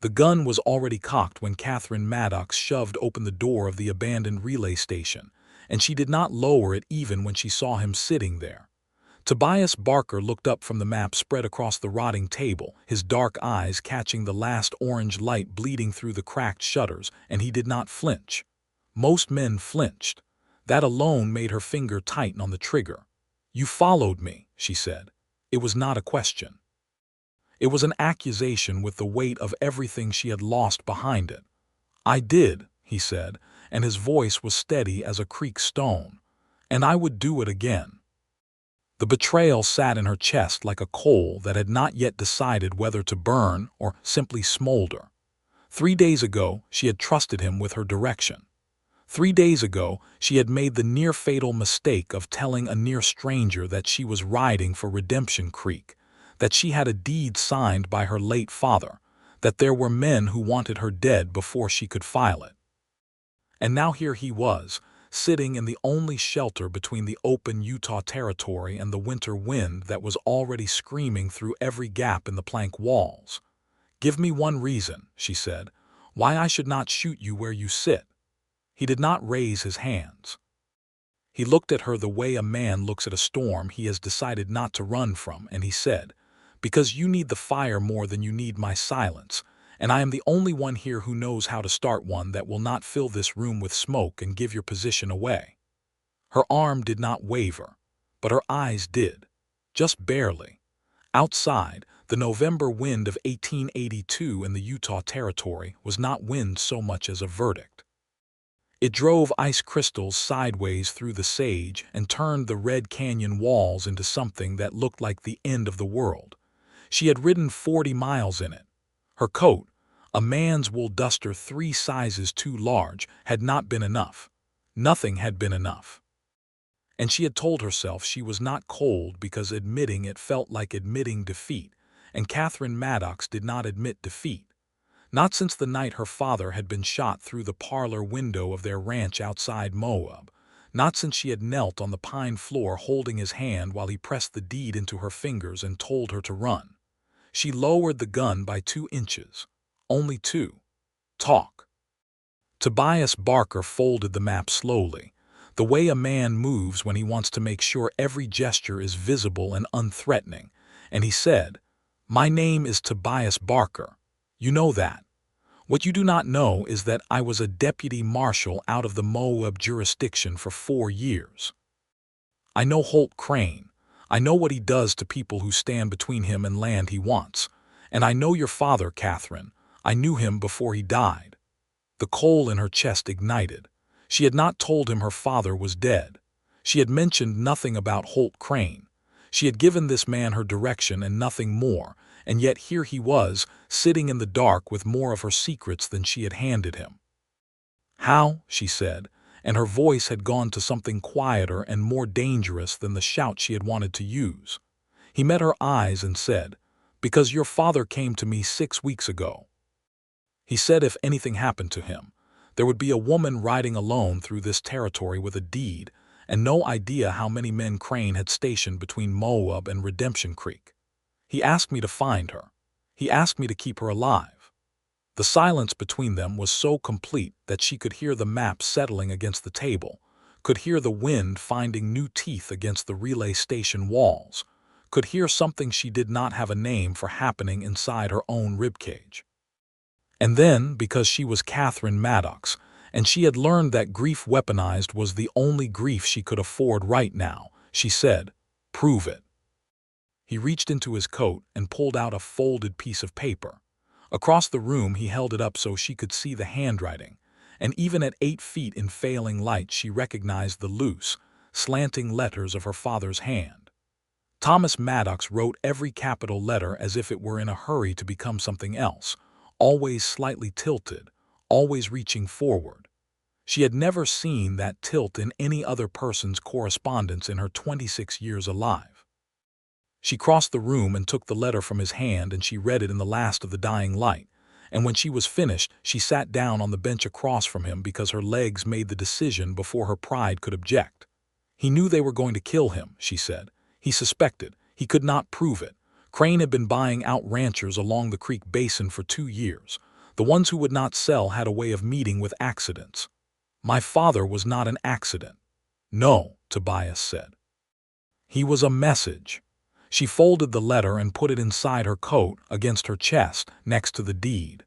The gun was already cocked when Catherine Maddox shoved open the door of the abandoned relay station, and she did not lower it even when she saw him sitting there. Tobias Barker looked up from the map spread across the rotting table, his dark eyes catching the last orange light bleeding through the cracked shutters, and he did not flinch. Most men flinched. That alone made her finger tighten on the trigger. "You followed me," she said. It was not a question. It was an accusation with the weight of everything she had lost behind it. "I did," he said, and his voice was steady as a creek stone. "And I would do it again." The betrayal sat in her chest like a coal that had not yet decided whether to burn or simply smolder. 3 days ago, she had trusted him with her direction. 3 days ago, she had made the near-fatal mistake of telling a near stranger that she was riding for Redemption Creek, that she had a deed signed by her late father, that there were men who wanted her dead before she could file it. And now here he was, sitting in the only shelter between the open Utah territory and the winter wind that was already screaming through every gap in the plank walls. "Give me one reason," she said, "why I should not shoot you where you sit." He did not raise his hands. He looked at her the way a man looks at a storm he has decided not to run from, and he said, "Because you need the fire more than you need my silence, and I am the only one here who knows how to start one that will not fill this room with smoke and give your position away." Her arm did not waver, but her eyes did, just barely. Outside, the November wind of 1882 in the Utah Territory was not wind so much as a verdict. It drove ice crystals sideways through the sage and turned the red canyon walls into something that looked like the end of the world. She had ridden 40 miles in it. Her coat, a man's wool duster 3 sizes too large, had not been enough. Nothing had been enough. And she had told herself she was not cold because admitting it felt like admitting defeat, and Catherine Maddox did not admit defeat. Not since the night her father had been shot through the parlor window of their ranch outside Moab. Not since she had knelt on the pine floor holding his hand while he pressed the deed into her fingers and told her to run. She lowered the gun by 2 inches. Only 2. "Talk." Tobias Barker folded the map slowly, the way a man moves when he wants to make sure every gesture is visible and unthreatening, and he said, "My name is Tobias Barker. You know that. What you do not know is that I was a deputy marshal out of the Moab jurisdiction for 4 years. I know Holt Crane. I know what he does to people who stand between him and land he wants. And I know your father, Catherine. I knew him before he died." The coal in her chest ignited. She had not told him her father was dead. She had mentioned nothing about Holt Crane. She had given this man her direction and nothing more, and yet here he was, sitting in the dark with more of her secrets than she had handed him. "How?" she said, and her voice had gone to something quieter and more dangerous than the shout she had wanted to use. He met her eyes and said, "Because your father came to me 6 weeks ago. He said if anything happened to him, there would be a woman riding alone through this territory with a deed, and no idea how many men Crane had stationed between Moab and Redemption Creek. He asked me to find her. He asked me to keep her alive." The silence between them was so complete that she could hear the map settling against the table, could hear the wind finding new teeth against the relay station walls, could hear something she did not have a name for happening inside her own ribcage. And then, because she was Catherine Maddox, and she had learned that grief weaponized was the only grief she could afford right now, she said, "Prove it." He reached into his coat and pulled out a folded piece of paper. Across the room he held it up so she could see the handwriting, and even at 8 feet in failing light she recognized the loose, slanting letters of her father's hand. Thomas Maddox wrote every capital letter as if it were in a hurry to become something else, always slightly tilted, always reaching forward. She had never seen that tilt in any other person's correspondence in her 26 years alive. She crossed the room and took the letter from his hand, and she read it in the last of the dying light, and when she was finished she sat down on the bench across from him because her legs made the decision before her pride could object. He knew they were going to kill him, she said. He suspected. He could not prove it. Crane had been buying out ranchers along the creek basin for 2 years. The ones who would not sell had a way of meeting with accidents. My father was not an accident. No, Tobias said. He was a message. She folded the letter and put it inside her coat, against her chest, next to the deed.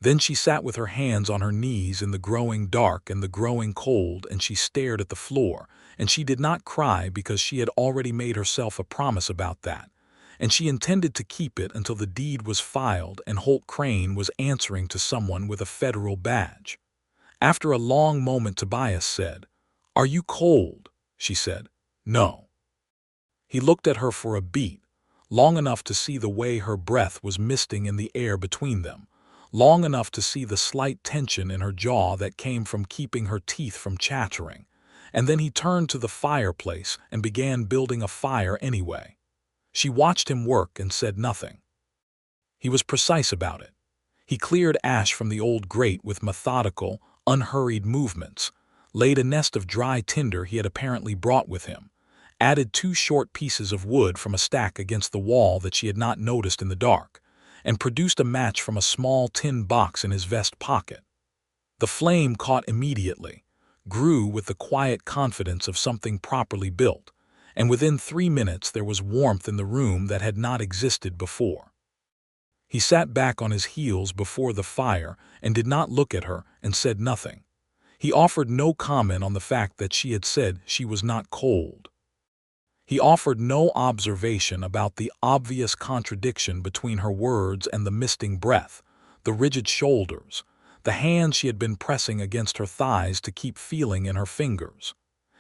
Then she sat with her hands on her knees in the growing dark and the growing cold, and she stared at the floor, and she did not cry because she had already made herself a promise about that, and she intended to keep it until the deed was filed and Holt Crane was answering to someone with a federal badge. After a long moment, Tobias said, "Are you cold?" She said, "No." He looked at her for a beat, long enough to see the way her breath was misting in the air between them, long enough to see the slight tension in her jaw that came from keeping her teeth from chattering, and then he turned to the fireplace and began building a fire anyway. She watched him work and said nothing. He was precise about it. He cleared ash from the old grate with methodical, unhurried movements, laid a nest of dry tinder he had apparently brought with him, added 2 short pieces of wood from a stack against the wall that she had not noticed in the dark, and produced a match from a small tin box in his vest pocket. The flame caught immediately, grew with the quiet confidence of something properly built, and within 3 minutes there was warmth in the room that had not existed before. He sat back on his heels before the fire and did not look at her and said nothing. He offered no comment on the fact that she had said she was not cold. He offered no observation about the obvious contradiction between her words and the misting breath, the rigid shoulders, the hands she had been pressing against her thighs to keep feeling in her fingers.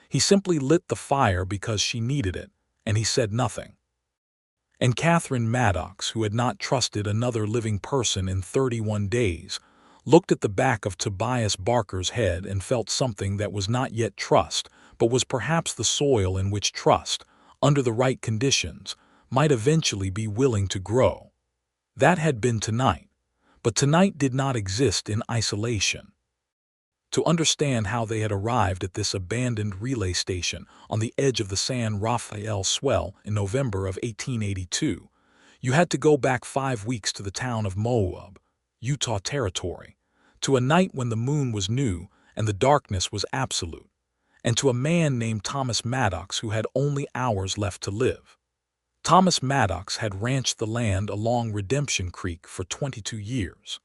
He simply lit the fire because she needed it, and he said nothing. And Catherine Maddox, who had not trusted another living person in 31 days, looked at the back of Tobias Barker's head and felt something that was not yet trust, but was perhaps the soil in which trust, under the right conditions, might eventually be willing to grow. That had been tonight, but tonight did not exist in isolation. To understand how they had arrived at this abandoned relay station on the edge of the San Rafael Swell in November of 1882, you had to go back 5 weeks to the town of Moab, Utah Territory, to a night when the moon was new and the darkness was absolute, and to a man named Thomas Maddox who had only hours left to live. Thomas Maddox had ranched the land along Redemption Creek for 22 years.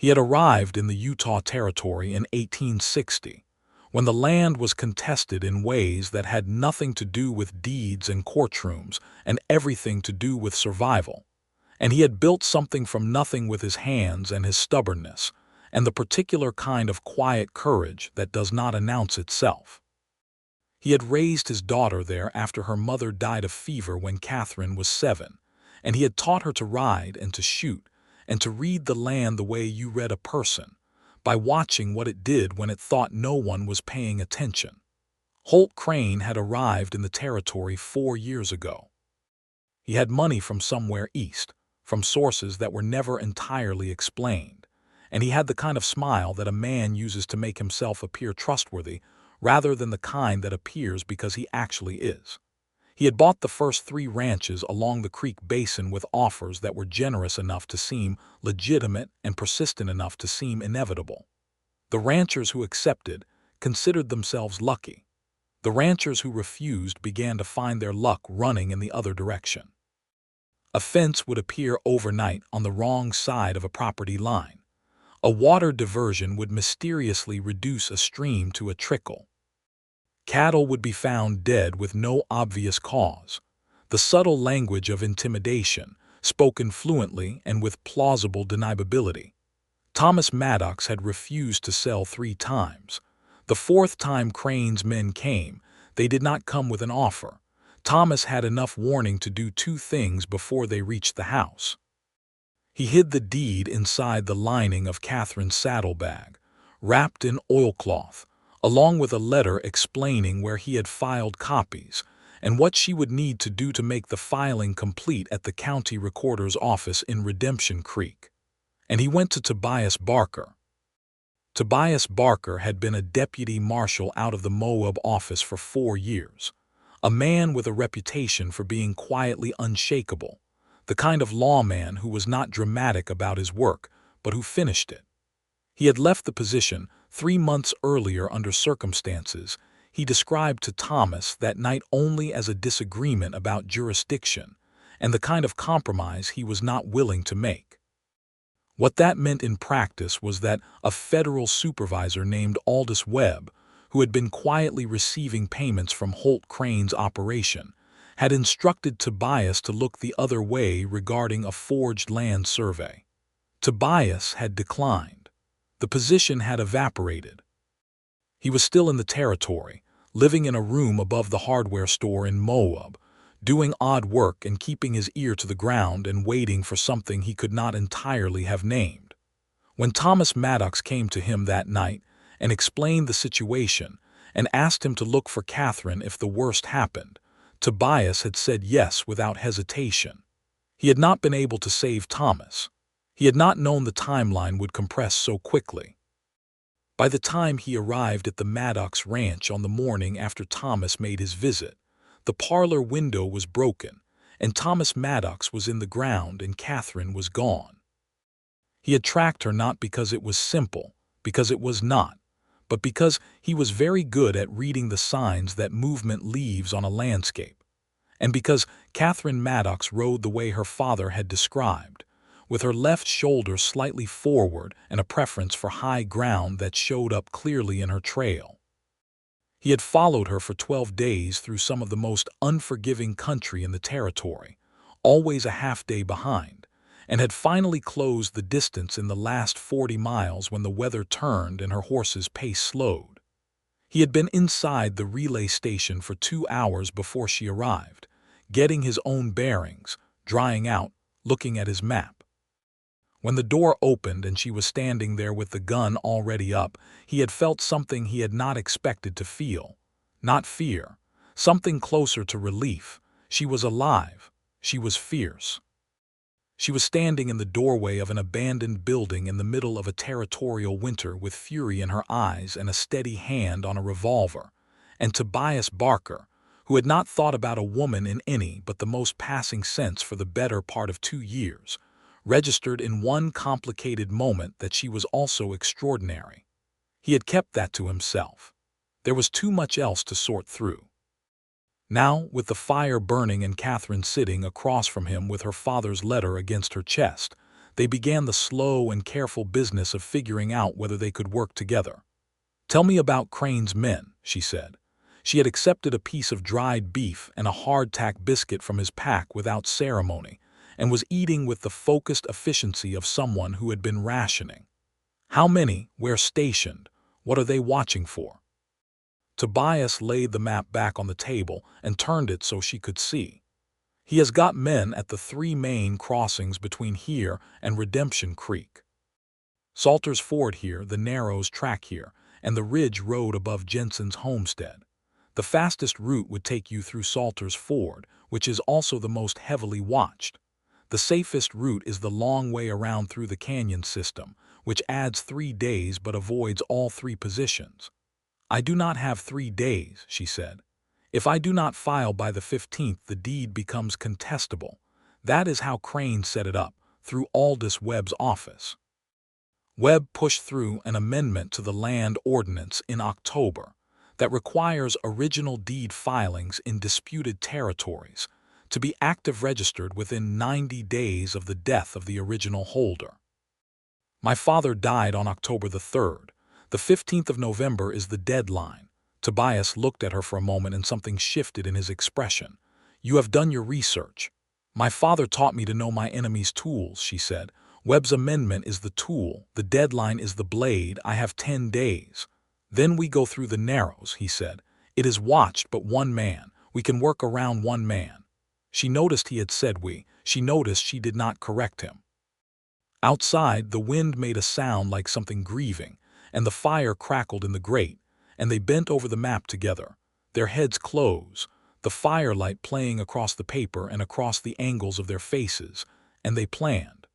He had arrived in the Utah Territory in 1860, when the land was contested in ways that had nothing to do with deeds and courtrooms and everything to do with survival, and he had built something from nothing with his hands and his stubbornness, and the particular kind of quiet courage that does not announce itself. He had raised his daughter there after her mother died of fever when Catherine was 7, and he had taught her to ride and to shoot, and to read the land the way you read a person, by watching what it did when it thought no one was paying attention. Holt Crane had arrived in the territory 4 years ago. He had money from somewhere east, from sources that were never entirely explained, and he had the kind of smile that a man uses to make himself appear trustworthy rather than the kind that appears because he actually is. He had bought the first 3 ranches along the creek basin with offers that were generous enough to seem legitimate and persistent enough to seem inevitable. The ranchers who accepted considered themselves lucky. The ranchers who refused began to find their luck running in the other direction. A fence would appear overnight on the wrong side of a property line. A water diversion would mysteriously reduce a stream to a trickle. Cattle would be found dead with no obvious cause. The subtle language of intimidation, spoken fluently and with plausible deniability. Thomas Maddox had refused to sell 3 times. The 4th time Crane's men came, they did not come with an offer. Thomas had enough warning to do 2 things before they reached the house. He hid the deed inside the lining of Catherine's saddlebag, wrapped in oilcloth, along with a letter explaining where he had filed copies and what she would need to do to make the filing complete at the county recorder's office in Redemption Creek. And he went to Tobias Barker. Tobias Barker had been a deputy marshal out of the Moab office for 4 years, a man with a reputation for being quietly unshakable, the kind of lawman who was not dramatic about his work but who finished it. He had left the position 3 months earlier under circumstances he described to Thomas that night only as a disagreement about jurisdiction and the kind of compromise he was not willing to make. What that meant in practice was that a federal supervisor named Aldous Webb, who had been quietly receiving payments from Holt Crane's operation, had instructed Tobias to look the other way regarding a forged land survey. Tobias had declined. The position had evaporated. He was still in the territory, living in a room above the hardware store in Moab, doing odd work and keeping his ear to the ground and waiting for something he could not entirely have named. When Thomas Maddox came to him that night and explained the situation and asked him to look for Catherine if the worst happened, Tobias had said yes without hesitation. He had not been able to save Thomas. He had not known the timeline would compress so quickly. By the time he arrived at the Maddox ranch on the morning after Thomas made his visit, the parlor window was broken, and Thomas Maddox was in the ground and Catherine was gone. He had tracked her not because it was simple, because it was not, but because he was very good at reading the signs that movement leaves on a landscape, and because Catherine Maddox rode the way her father had described, with her left shoulder slightly forward and a preference for high ground that showed up clearly in her trail. He had followed her for 12 days through some of the most unforgiving country in the territory, always a half-day behind, and had finally closed the distance in the last 40 miles when the weather turned and her horse's pace slowed. He had been inside the relay station for 2 hours before she arrived, getting his own bearings, drying out, looking at his map. When the door opened and she was standing there with the gun already up, he had felt something he had not expected to feel. Not fear, something closer to relief. She was alive. She was fierce. She was standing in the doorway of an abandoned building in the middle of a territorial winter with fury in her eyes and a steady hand on a revolver. And Tobias Barker, who had not thought about a woman in any but the most passing sense for the better part of 2 years, registered in one complicated moment that she was also extraordinary. He had kept that to himself. There was too much else to sort through. Now, with the fire burning and Catherine sitting across from him with her father's letter against her chest, they began the slow and careful business of figuring out whether they could work together. "Tell me about Crane's men," she said. She had accepted a piece of dried beef and a hardtack biscuit from his pack without ceremony, and was eating with the focused efficiency of someone who had been rationing. "How many? Where stationed? What are they watching for?" Tobias laid the map back on the table and turned it so she could see. "He has got men at the 3 main crossings between here and Redemption Creek. Salter's Ford here, the Narrows track here, and the Ridge Road above Jensen's homestead. The fastest route would take you through Salter's Ford, which is also the most heavily watched. The safest route is the long way around through the canyon system, which adds 3 days but avoids all 3 positions." "I do not have 3 days," she said. "If I do not file by the 15th, the deed becomes contestable. That is how Crane set it up, through Aldous Webb's office." Webb pushed through an amendment to the land ordinance in October that requires original deed filings in disputed territories to be active registered within 90 days of the death of the original holder. "My father died on October the 3rd. The 15th of November is the deadline." Tobias looked at her for a moment and something shifted in his expression. "You have done your research." "My father taught me to know my enemy's tools," she said. "Webb's amendment is the tool, the deadline is the blade. I have 10 days. Then we go through the Narrows," he said. "It is watched but 1 man. We can work around 1 man. She noticed he had said we. She noticed she did not correct him. Outside, the wind made a sound like something grieving, and the fire crackled in the grate, and they bent over the map together, their heads close, the firelight playing across the paper and across the angles of their faces, and they planned.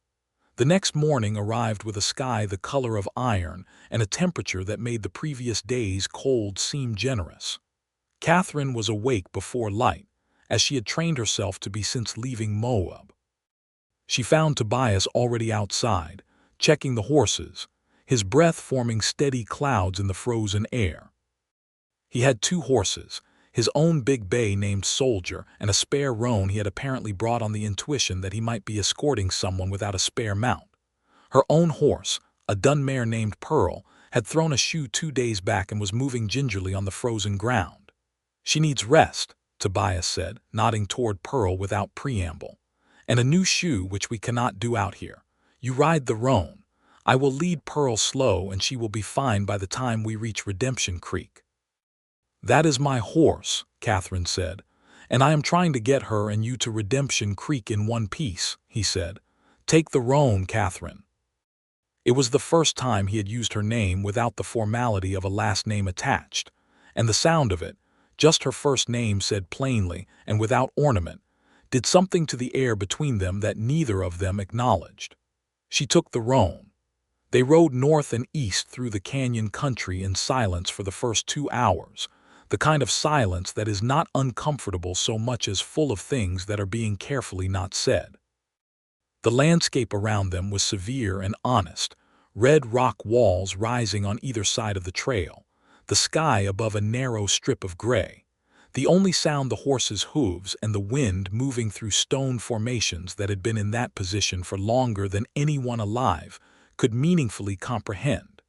The next morning arrived with a sky the color of iron and a temperature that made the previous day's cold seem generous. Catherine was awake before light, as she had trained herself to be since leaving Moab. She found Tobias already outside, checking the horses, his breath forming steady clouds in the frozen air. He had 2 horses, his own big bay named Soldier and a spare roan he had apparently brought on the intuition that he might be escorting someone without a spare mount. Her own horse, a dun mare named Pearl, had thrown a shoe 2 days back and was moving gingerly on the frozen ground. "She needs rest," Tobias said, nodding toward Pearl without preamble. "And a new shoe, which we cannot do out here. You ride the roan. I will lead Pearl slow and she will be fine by the time we reach Redemption Creek." "That is my horse," Catherine said, "and I am trying to get her and you to Redemption Creek in one piece," he said. "Take the roan, Catherine." It was the first time he had used her name without the formality of a last name attached, and the sound of it, just her first name said plainly and without ornament, did something to the air between them that neither of them acknowledged. She took the roan. They rode north and east through the canyon country in silence for the first 2 hours, the kind of silence that is not uncomfortable so much as full of things that are being carefully not said. The landscape around them was severe and honest, red rock walls rising on either side of the trail, the sky above a narrow strip of gray. The only sound the horses' hooves and the wind moving through stone formations that had been in that position for longer than anyone alive could meaningfully comprehend.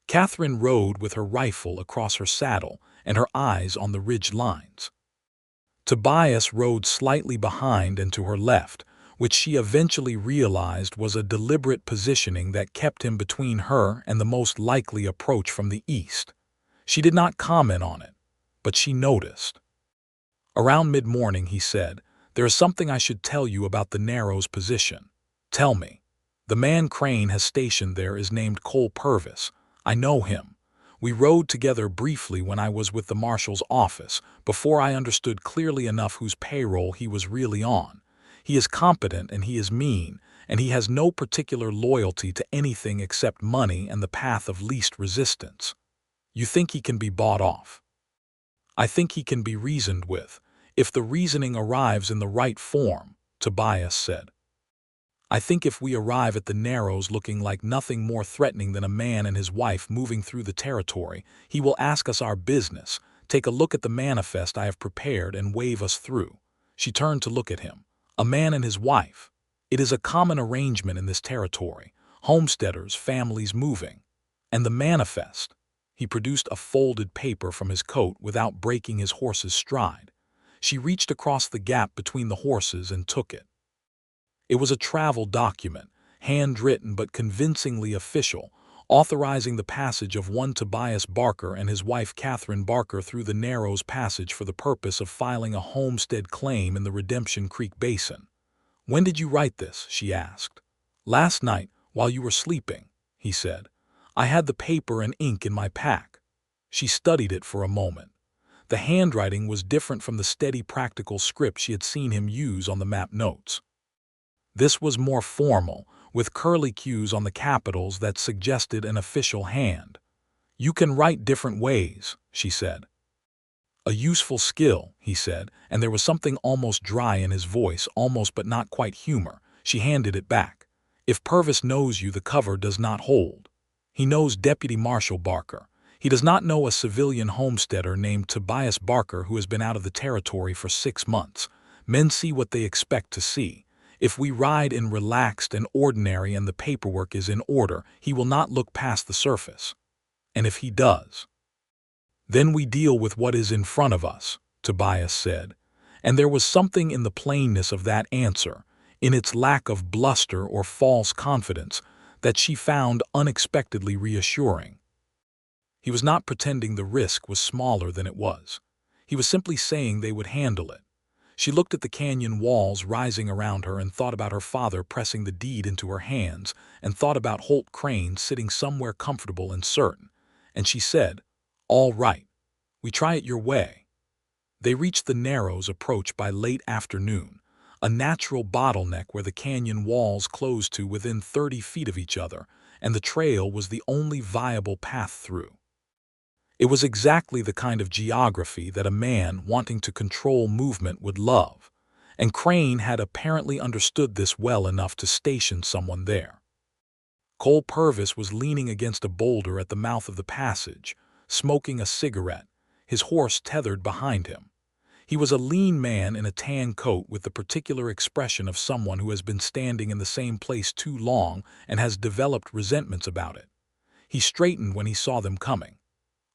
Catherine rode with her rifle across her saddle and her eyes on the ridge lines. Tobias rode slightly behind and to her left, which she eventually realized was a deliberate positioning that kept him between her and the most likely approach from the east. She did not comment on it, but she noticed. "Around mid-morning," he said, "there is something I should tell you about the Narrows' position." "Tell me." "The man Crane has stationed there is named Cole Purvis. I know him. We rode together briefly when I was with the marshal's office, before I understood clearly enough whose payroll he was really on. He is competent and he is mean, and he has no particular loyalty to anything except money and the path of least resistance." "You think he can be bought off?" "I think he can be reasoned with, if the reasoning arrives in the right form," Tobias said. "I think if we arrive at the Narrows looking like nothing more threatening than a man and his wife moving through the territory, he will ask us our business, take a look at the manifest I have prepared, and wave us through." She turned to look at him. "A man and his wife. It is a common arrangement in this territory. Homesteaders, families moving. And the manifest." He produced a folded paper from his coat without breaking his horse's stride. She reached across the gap between the horses and took it. It was a travel document, handwritten but convincingly official, authorizing the passage of one Tobias Barker and his wife Catherine Barker through the Narrows Passage for the purpose of filing a homestead claim in the Redemption Creek Basin. "When did you write this?" she asked. "Last night, while you were sleeping," he said. "I had the paper and ink in my pack." She studied it for a moment. The handwriting was different from the steady practical script she had seen him use on the map notes. This was more formal, with curlicues on the capitals that suggested an official hand. "You can write different ways," she said. "A useful skill," he said, and there was something almost dry in his voice, almost but not quite humor. She handed it back. "If Purvis knows you, the cover does not hold. He knows Deputy Marshal Barker. He does not know a civilian homesteader named Tobias Barker who has been out of the territory for 6 months. Men see what they expect to see. If we ride in relaxed and ordinary and the paperwork is in order, he will not look past the surface. And if he does, then we deal with what is in front of us," Tobias said. And there was something in the plainness of that answer, in its lack of bluster or false confidence, that she found unexpectedly reassuring. He was not pretending the risk was smaller than it was. He was simply saying they would handle it. She looked at the canyon walls rising around her and thought about her father pressing the deed into her hands, and thought about Holt Crane sitting somewhere comfortable and certain. And she said, "All right. We try it your way." They reached the Narrows approach by late afternoon, a natural bottleneck where the canyon walls closed to within 30 feet of each other, and the trail was the only viable path through. It was exactly the kind of geography that a man wanting to control movement would love, and Crane had apparently understood this well enough to station someone there. Cole Purvis was leaning against a boulder at the mouth of the passage, smoking a cigarette, his horse tethered behind him. He was a lean man in a tan coat with the particular expression of someone who has been standing in the same place too long and has developed resentments about it. He straightened when he saw them coming.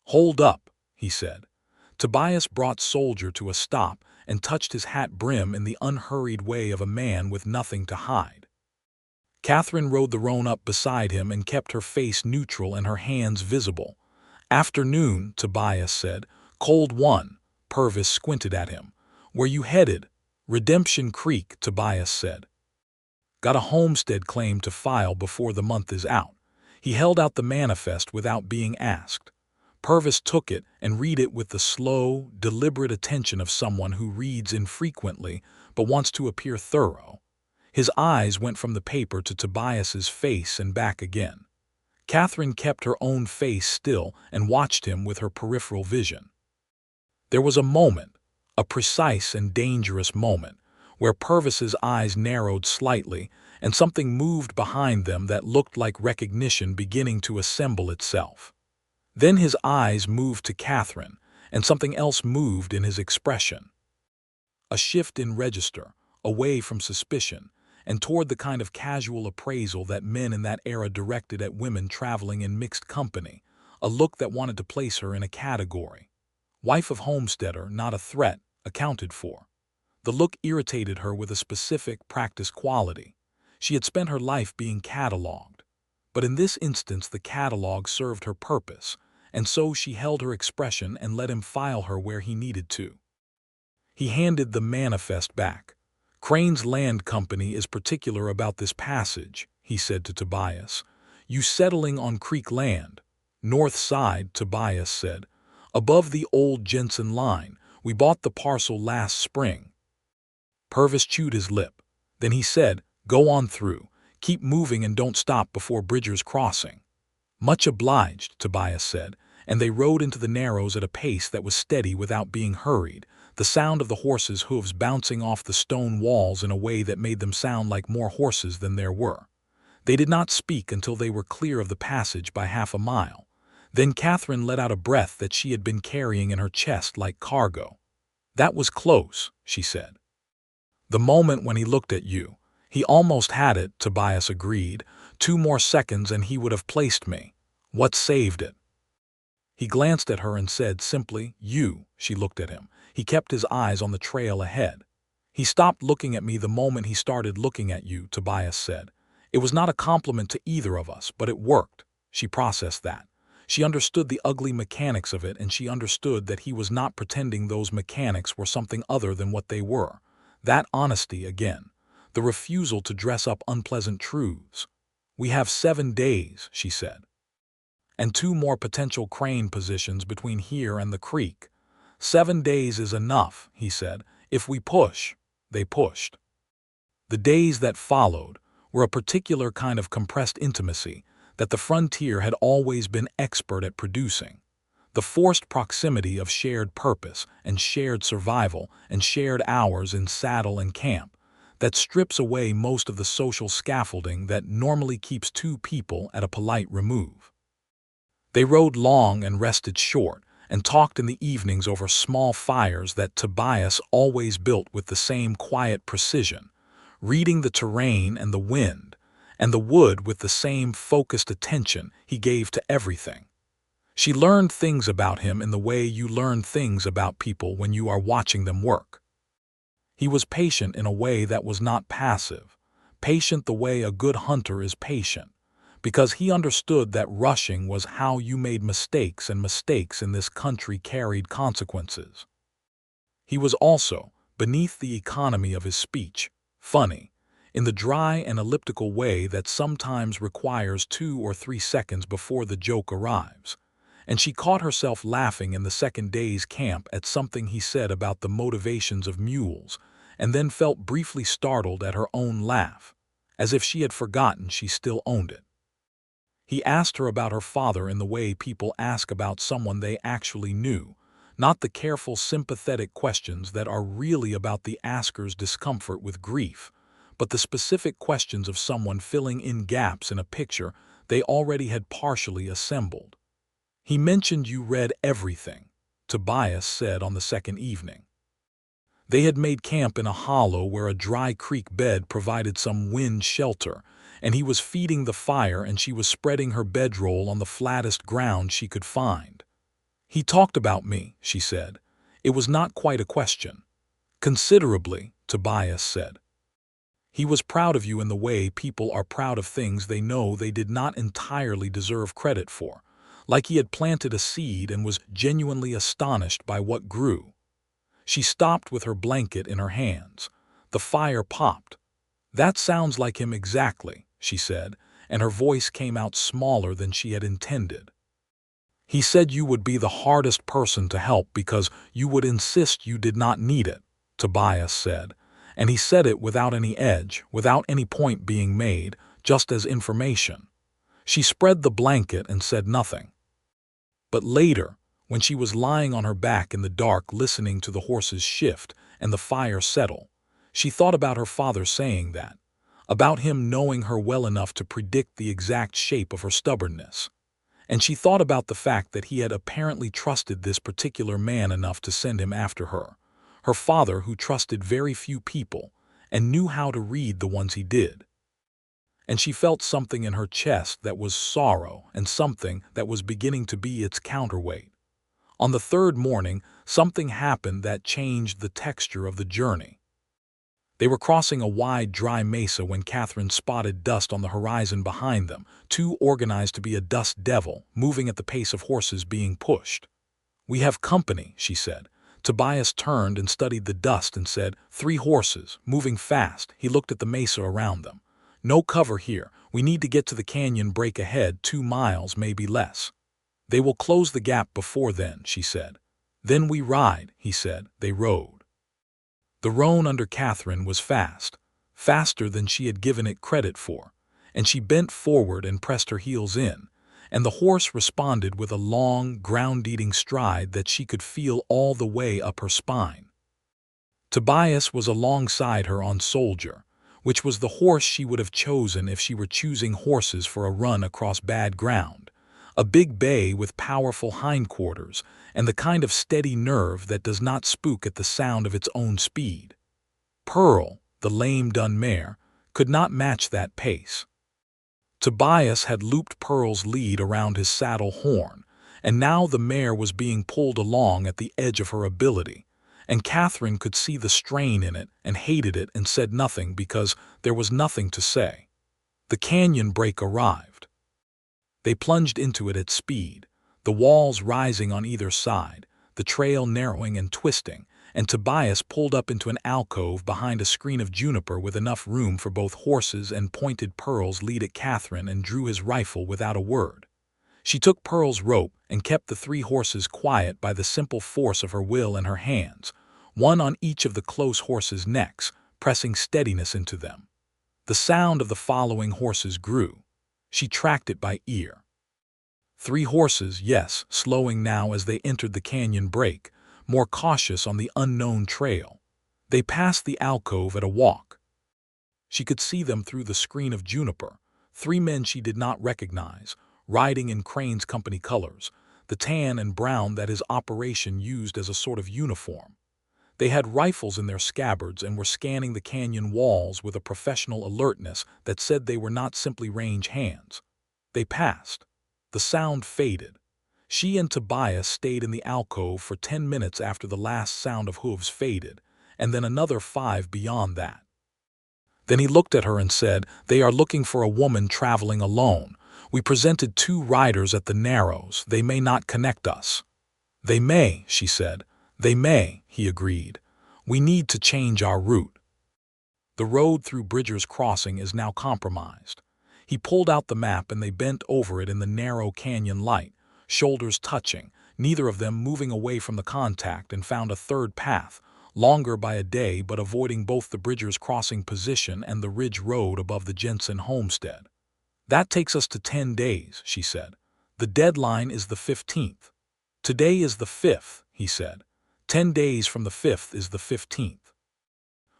"Hold up," he said. Tobias brought Soldier to a stop and touched his hat brim in the unhurried way of a man with nothing to hide. Catherine rode the roan up beside him and kept her face neutral and her hands visible. "Afternoon," Tobias said. "Cold one." Purvis squinted at him. "Where you headed?" "Redemption Creek," Tobias said. "Got a homestead claim to file before the month is out." He held out the manifest without being asked. Purvis took it and read it with the slow, deliberate attention of someone who reads infrequently but wants to appear thorough. His eyes went from the paper to Tobias's face and back again. Catherine kept her own face still and watched him with her peripheral vision. There was a moment, a precise and dangerous moment, where Purvis's eyes narrowed slightly and something moved behind them that looked like recognition beginning to assemble itself. Then his eyes moved to Catherine, and something else moved in his expression. A shift in register, away from suspicion, and toward the kind of casual appraisal that men in that era directed at women traveling in mixed company, a look that wanted to place her in a category. Wife of homesteader, not a threat, accounted for. The look irritated her with a specific, practiced quality. She had spent her life being cataloged. But in this instance the catalog served her purpose, and so she held her expression and let him file her where he needed to. He handed the manifest back. "Crane's Land Company is particular about this passage," he said to Tobias. "You settling on Creek land?" "North side," Tobias said. "Above the old Jensen line. We bought the parcel last spring." Purvis chewed his lip. Then he said, "Go on through. Keep moving and don't stop before Bridger's Crossing." "Much obliged," Tobias said, and they rode into the Narrows at a pace that was steady without being hurried, the sound of the horses' hooves bouncing off the stone walls in a way that made them sound like more horses than there were. They did not speak until they were clear of the passage by half a mile. Then Catherine let out a breath that she had been carrying in her chest like cargo. "That was close," she said. "The moment when he looked at you. He almost had it," Tobias agreed. "2 more seconds and he would have placed me. What saved it?" He glanced at her and said simply, "You." She looked at him. He kept his eyes on the trail ahead. "He stopped looking at me the moment he started looking at you," Tobias said. "It was not a compliment to either of us, but it worked." She processed that. She understood the ugly mechanics of it, and she understood that he was not pretending those mechanics were something other than what they were. That honesty again. The refusal to dress up unpleasant truths. "We have 7 days," she said. "And 2 more potential crane positions between here and the creek." "7 days is enough," he said. "If we push." They pushed. The days that followed were a particular kind of compressed intimacy that the frontier had always been expert at producing. The forced proximity of shared purpose and shared survival and shared hours in saddle and camp that strips away most of the social scaffolding that normally keeps 2 people at a polite remove. They rode long and rested short, and talked in the evenings over small fires that Tobias always built with the same quiet precision, reading the terrain and the wind, and the wood with the same focused attention he gave to everything. She learned things about him in the way you learn things about people when you are watching them work. He was patient in a way that was not passive, patient the way a good hunter is patient, because he understood that rushing was how you made mistakes, and mistakes in this country carried consequences. He was also, beneath the economy of his speech, funny, in the dry and elliptical way that sometimes requires 2 or 3 seconds before the joke arrives. And she caught herself laughing in the second day's camp at something he said about the motivations of mules, and then felt briefly startled at her own laugh, as if she had forgotten she still owned it. He asked her about her father in the way people ask about someone they actually knew, not the careful, sympathetic questions that are really about the asker's discomfort with grief, but the specific questions of someone filling in gaps in a picture they already had partially assembled. "He mentioned you read everything," Tobias said on the second evening. They had made camp in a hollow where a dry creek bed provided some wind shelter, and he was feeding the fire and she was spreading her bedroll on the flattest ground she could find. "He talked about me," she said. "It was not quite a question." "Considerably," Tobias said. "He was proud of you in the way people are proud of things they know they did not entirely deserve credit for, like he had planted a seed and was genuinely astonished by what grew." She stopped with her blanket in her hands. The fire popped. "That sounds like him exactly," she said, and her voice came out smaller than she had intended. "He said you would be the hardest person to help because you would insist you did not need it," Tobias said, and he said it without any edge, without any point being made, just as information. She spread the blanket and said nothing. But later, when she was lying on her back in the dark listening to the horses shift and the fire settle, she thought about her father saying that, about him knowing her well enough to predict the exact shape of her stubbornness. And she thought about the fact that he had apparently trusted this particular man enough to send him after her father who trusted very few people and knew how to read the ones he did. And she felt something in her chest that was sorrow and something that was beginning to be its counterweight. On the third morning, something happened that changed the texture of the journey. They were crossing a wide, dry mesa when Catherine spotted dust on the horizon behind them, too organized to be a dust devil, moving at the pace of horses being pushed. "We have company," she said. Tobias turned and studied the dust and said, "3 horses, moving fast." He looked at the mesa around them. "No cover here. We need to get to the canyon break ahead, 2 miles, maybe less." "They will close the gap before then," she said. "Then we ride," he said. They rode. The roan under Catherine was fast, faster than she had given it credit for, and she bent forward and pressed her heels in, and the horse responded with a long, ground-eating stride that she could feel all the way up her spine. Tobias was alongside her on Soldier, which was the horse she would have chosen if she were choosing horses for a run across bad ground. A big bay with powerful hindquarters and the kind of steady nerve that does not spook at the sound of its own speed. Pearl, the lame dun mare, could not match that pace. Tobias had looped Pearl's lead around his saddle horn, and now the mare was being pulled along at the edge of her ability, and Catherine could see the strain in it and hated it and said nothing because there was nothing to say. The canyon break arrived. They plunged into it at speed, the walls rising on either side, the trail narrowing and twisting, and Tobias pulled up into an alcove behind a screen of juniper with enough room for both horses and pointed Pearl's lead at Catherine and drew his rifle without a word. She took Pearl's rope and kept the 3 horses quiet by the simple force of her will and her hands, one on each of the close horses' necks, pressing steadiness into them. The sound of the following horses grew. She tracked it by ear. 3 horses, yes, slowing now as they entered the canyon break, more cautious on the unknown trail. They passed the alcove at a walk. She could see them through the screen of juniper, 3 men she did not recognize, riding in Crane's company colors, the tan and brown that his operation used as a sort of uniform. They had rifles in their scabbards and were scanning the canyon walls with a professional alertness that said they were not simply range hands. They passed. The sound faded. She and Tobias stayed in the alcove for 10 minutes after the last sound of hooves faded, and then another 5 beyond that. Then he looked at her and said, "They are looking for a woman traveling alone. We presented 2 riders at the Narrows. They may not connect us." "They may," she said. "They may," he agreed. "We need to change our route. The road through Bridger's Crossing is now compromised." He pulled out the map and they bent over it in the narrow canyon light, shoulders touching, neither of them moving away from the contact, and found a third path, longer by a day but avoiding both the Bridger's Crossing position and the ridge road above the Jensen homestead. "That takes us to 10 days, she said. "The deadline is the 15th. "Today is the 5th, he said. 10 days from the 5th is the 15th.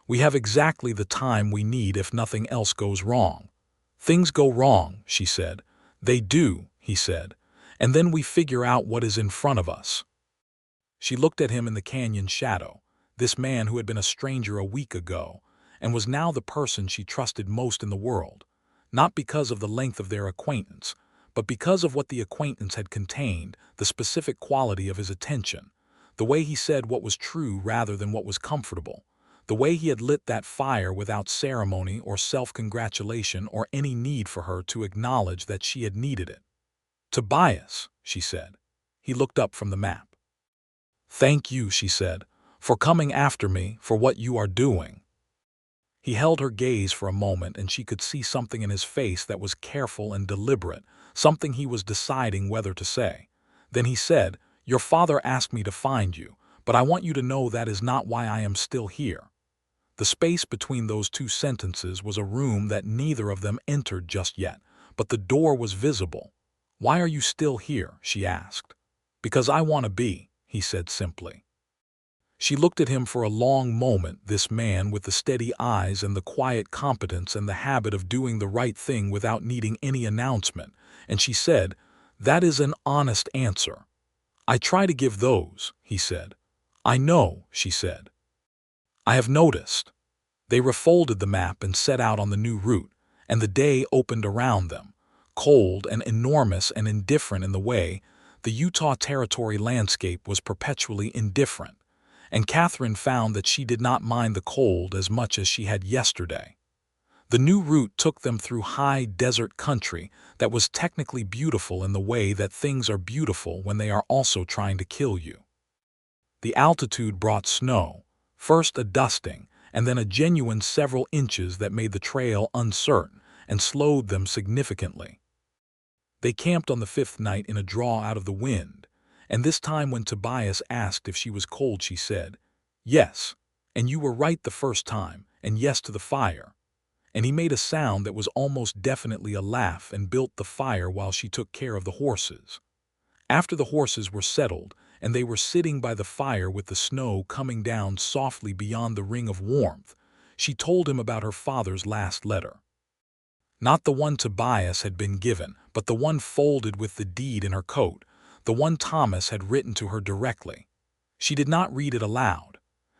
"We have exactly the time we need if nothing else goes wrong." "Things go wrong," she said. They do, he said, and then we figure out what is in front of us. She looked at him in the canyon shadow, this man who had been a stranger a week ago, and was now the person she trusted most in the world, not because of the length of their acquaintance, but because of what the acquaintance had contained, the specific quality of his attention, the way he said what was true rather than what was comfortable, the way he had lit that fire without ceremony or self-congratulation or any need for her to acknowledge that she had needed it. "Tobias," she said. He looked up from the map. "Thank you," she said, "for coming after me, for what you are doing." He held her gaze for a moment, and she could see something in his face that was careful and deliberate, something he was deciding whether to say. Then he said, "Your father asked me to find you, but I want you to know that is not why I am still here." The space between those two sentences was a room that neither of them entered just yet, but the door was visible. "Why are you still here?" she asked. "Because I want to be," he said simply. She looked at him for a long moment, this man with the steady eyes and the quiet competence and the habit of doing the right thing without needing any announcement, and she said, "That is an honest answer." "I try to give those," he said. "I know," she said. "I have noticed." They refolded the map and set out on the new route, and the day opened around them, cold and enormous and indifferent in the way. The Utah Territory landscape was perpetually indifferent, and Catherine found that she did not mind the cold as much as she had yesterday. The new route took them through high desert country that was technically beautiful in the way that things are beautiful when they are also trying to kill you. The altitude brought snow, first a dusting, and then a genuine several inches that made the trail uncertain and slowed them significantly. They camped on the fifth night in a draw out of the wind, and this time when Tobias asked if she was cold she said, "Yes, and you were right the first time, and yes to the fire." And he made a sound that was almost definitely a laugh and built the fire while she took care of the horses. After the horses were settled, and they were sitting by the fire with the snow coming down softly beyond the ring of warmth, she told him about her father's last letter. Not the one Tobias had been given, but the one folded with the deed in her coat, the one Thomas had written to her directly. She did not read it aloud.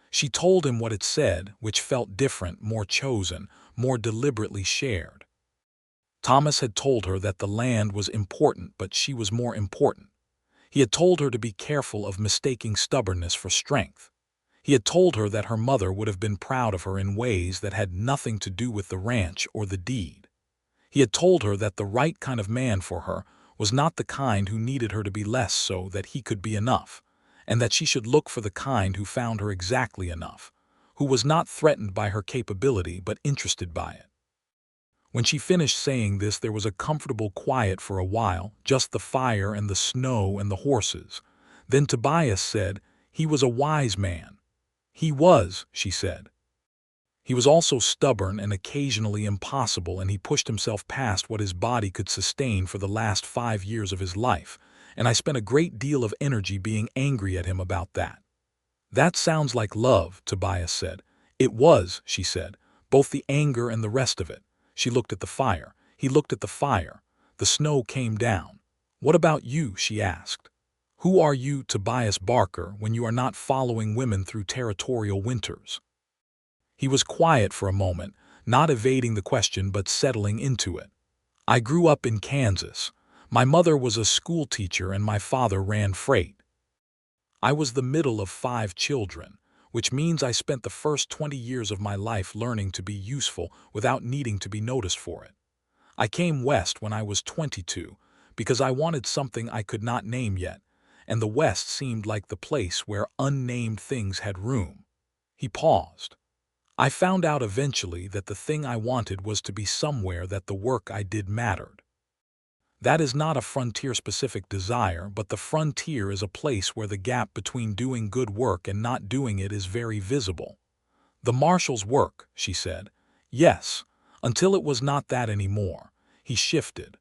She told him what it said, which felt different, more chosen, more deliberately shared. Thomas had told her that the land was important, but she was more important. He had told her to be careful of mistaking stubbornness for strength. He had told her that her mother would have been proud of her in ways that had nothing to do with the ranch or the deed. He had told her that the right kind of man for her was not the kind who needed her to be less so that he could be enough, and that she should look for the kind who found her exactly enough, who was not threatened by her capability but interested by it. When she finished saying this, there was a comfortable quiet for a while, just the fire and the snow and the horses. Then Tobias said, "He was a wise man." "He was," she said. "He was also stubborn and occasionally impossible, and he pushed himself past what his body could sustain for the last 5 years of his life, and I spent a great deal of energy being angry at him about that." "That sounds like love," Tobias said. "It was," she said, "both the anger and the rest of it." She looked at the fire. He looked at the fire. The snow came down. "What about you?" she asked. "Who are you, Tobias Barker, when you are not following women through territorial winters?" He was quiet for a moment, not evading the question but settling into it. "I grew up in Kansas. My mother was a school teacher and my father ran freight. I was the middle of 5 children, which means I spent the first 20 years of my life learning to be useful without needing to be noticed for it. I came west when I was 22 because I wanted something I could not name yet, and the West seemed like the place where unnamed things had room." He paused. "I found out eventually that the thing I wanted was to be somewhere that the work I did mattered. That is not a frontier-specific desire, but the frontier is a place where the gap between doing good work and not doing it is very visible." "The marshal's work," she said. "Yes, until it was not that anymore." He shifted.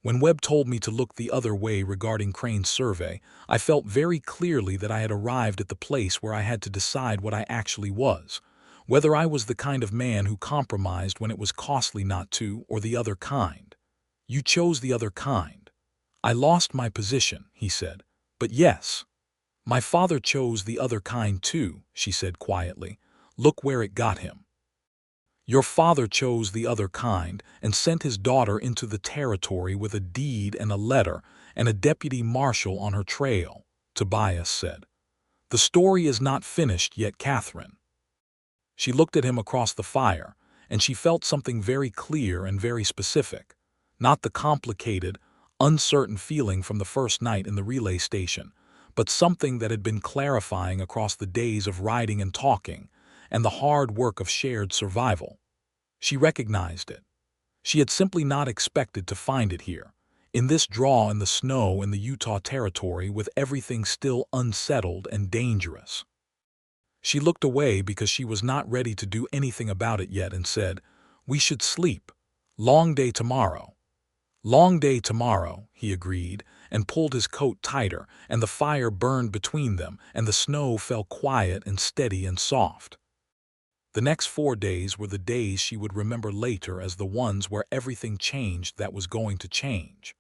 "When Webb told me to look the other way regarding Crane's survey, I felt very clearly that I had arrived at the place where I had to decide what I actually was, whether I was the kind of man who compromised when it was costly not to, or the other kind." You chose the other kind. I lost my position, he said. But yes, my father chose the other kind too, she said quietly. Look where it got him. Your father chose the other kind and sent his daughter into the territory with a deed and a letter and a deputy marshal on her trail, Tobias said. The story is not finished yet, Catherine. She looked at him across the fire, and she felt something very clear and very specific. Not the complicated, uncertain feeling from the first night in the relay station, but something that had been clarifying across the days of riding and talking, and the hard work of shared survival. She recognized it. She had simply not expected to find it here, in this draw in the snow in the Utah Territory with everything still unsettled and dangerous. She looked away because she was not ready to do anything about it yet and said, "We should sleep. Long day tomorrow." "Long day tomorrow," he agreed, and pulled his coat tighter, and the fire burned between them, and the snow fell quiet and steady and soft. The next 4 days were the days she would remember later as the ones where everything changed that was going to change.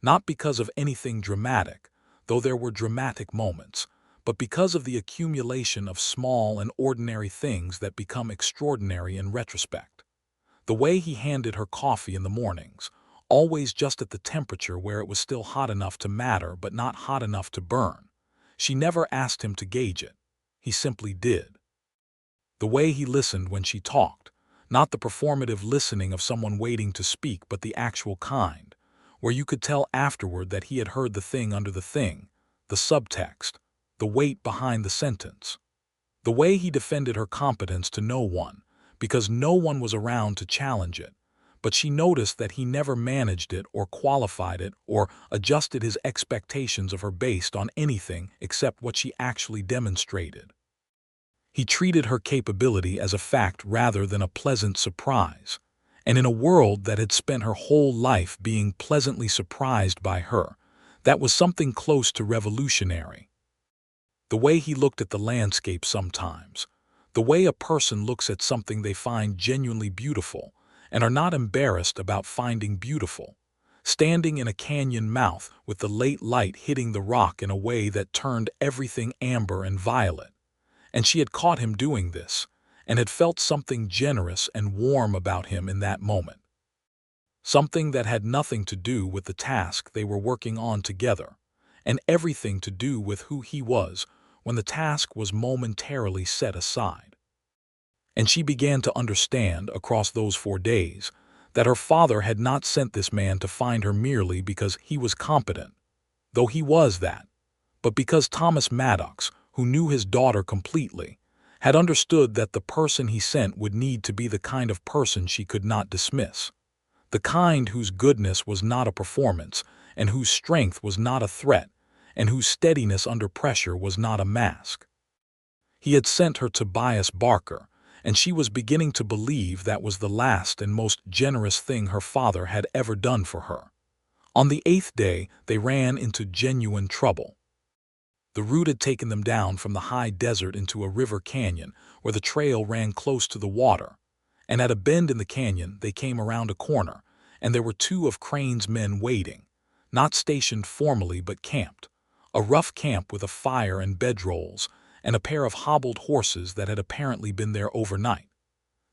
Not because of anything dramatic, though there were dramatic moments, but because of the accumulation of small and ordinary things that become extraordinary in retrospect. The way he handed her coffee in the mornings, always just at the temperature where it was still hot enough to matter but not hot enough to burn. She never asked him to gauge it. He simply did. The way he listened when she talked, not the performative listening of someone waiting to speak, but the actual kind, where you could tell afterward that he had heard the thing under the thing, the subtext, the weight behind the sentence. The way he defended her competence to no one, because no one was around to challenge it, but she noticed that he never managed it or qualified it or adjusted his expectations of her based on anything except what she actually demonstrated. He treated her capability as a fact rather than a pleasant surprise, and in a world that had spent her whole life being pleasantly surprised by her, that was something close to revolutionary. The way he looked at the landscape sometimes, the way a person looks at something they find genuinely beautiful and are not embarrassed about finding beautiful, standing in a canyon mouth with the late light hitting the rock in a way that turned everything amber and violet. And she had caught him doing this, and had felt something generous and warm about him in that moment. Something that had nothing to do with the task they were working on together, and everything to do with who he was when the task was momentarily set aside. And she began to understand, across those 4 days, that her father had not sent this man to find her merely because he was competent, though he was that, but because Thomas Maddox, who knew his daughter completely, had understood that the person he sent would need to be the kind of person she could not dismiss, the kind whose goodness was not a performance, and whose strength was not a threat, and whose steadiness under pressure was not a mask. He had sent her Tobias Barker, and she was beginning to believe that was the last and most generous thing her father had ever done for her. On the 8th day, they ran into genuine trouble. The route had taken them down from the high desert into a river canyon where the trail ran close to the water, and at a bend in the canyon they came around a corner, and there were 2 of Crane's men waiting, not stationed formally but camped, a rough camp with a fire and bedrolls, and a pair of hobbled horses that had apparently been there overnight.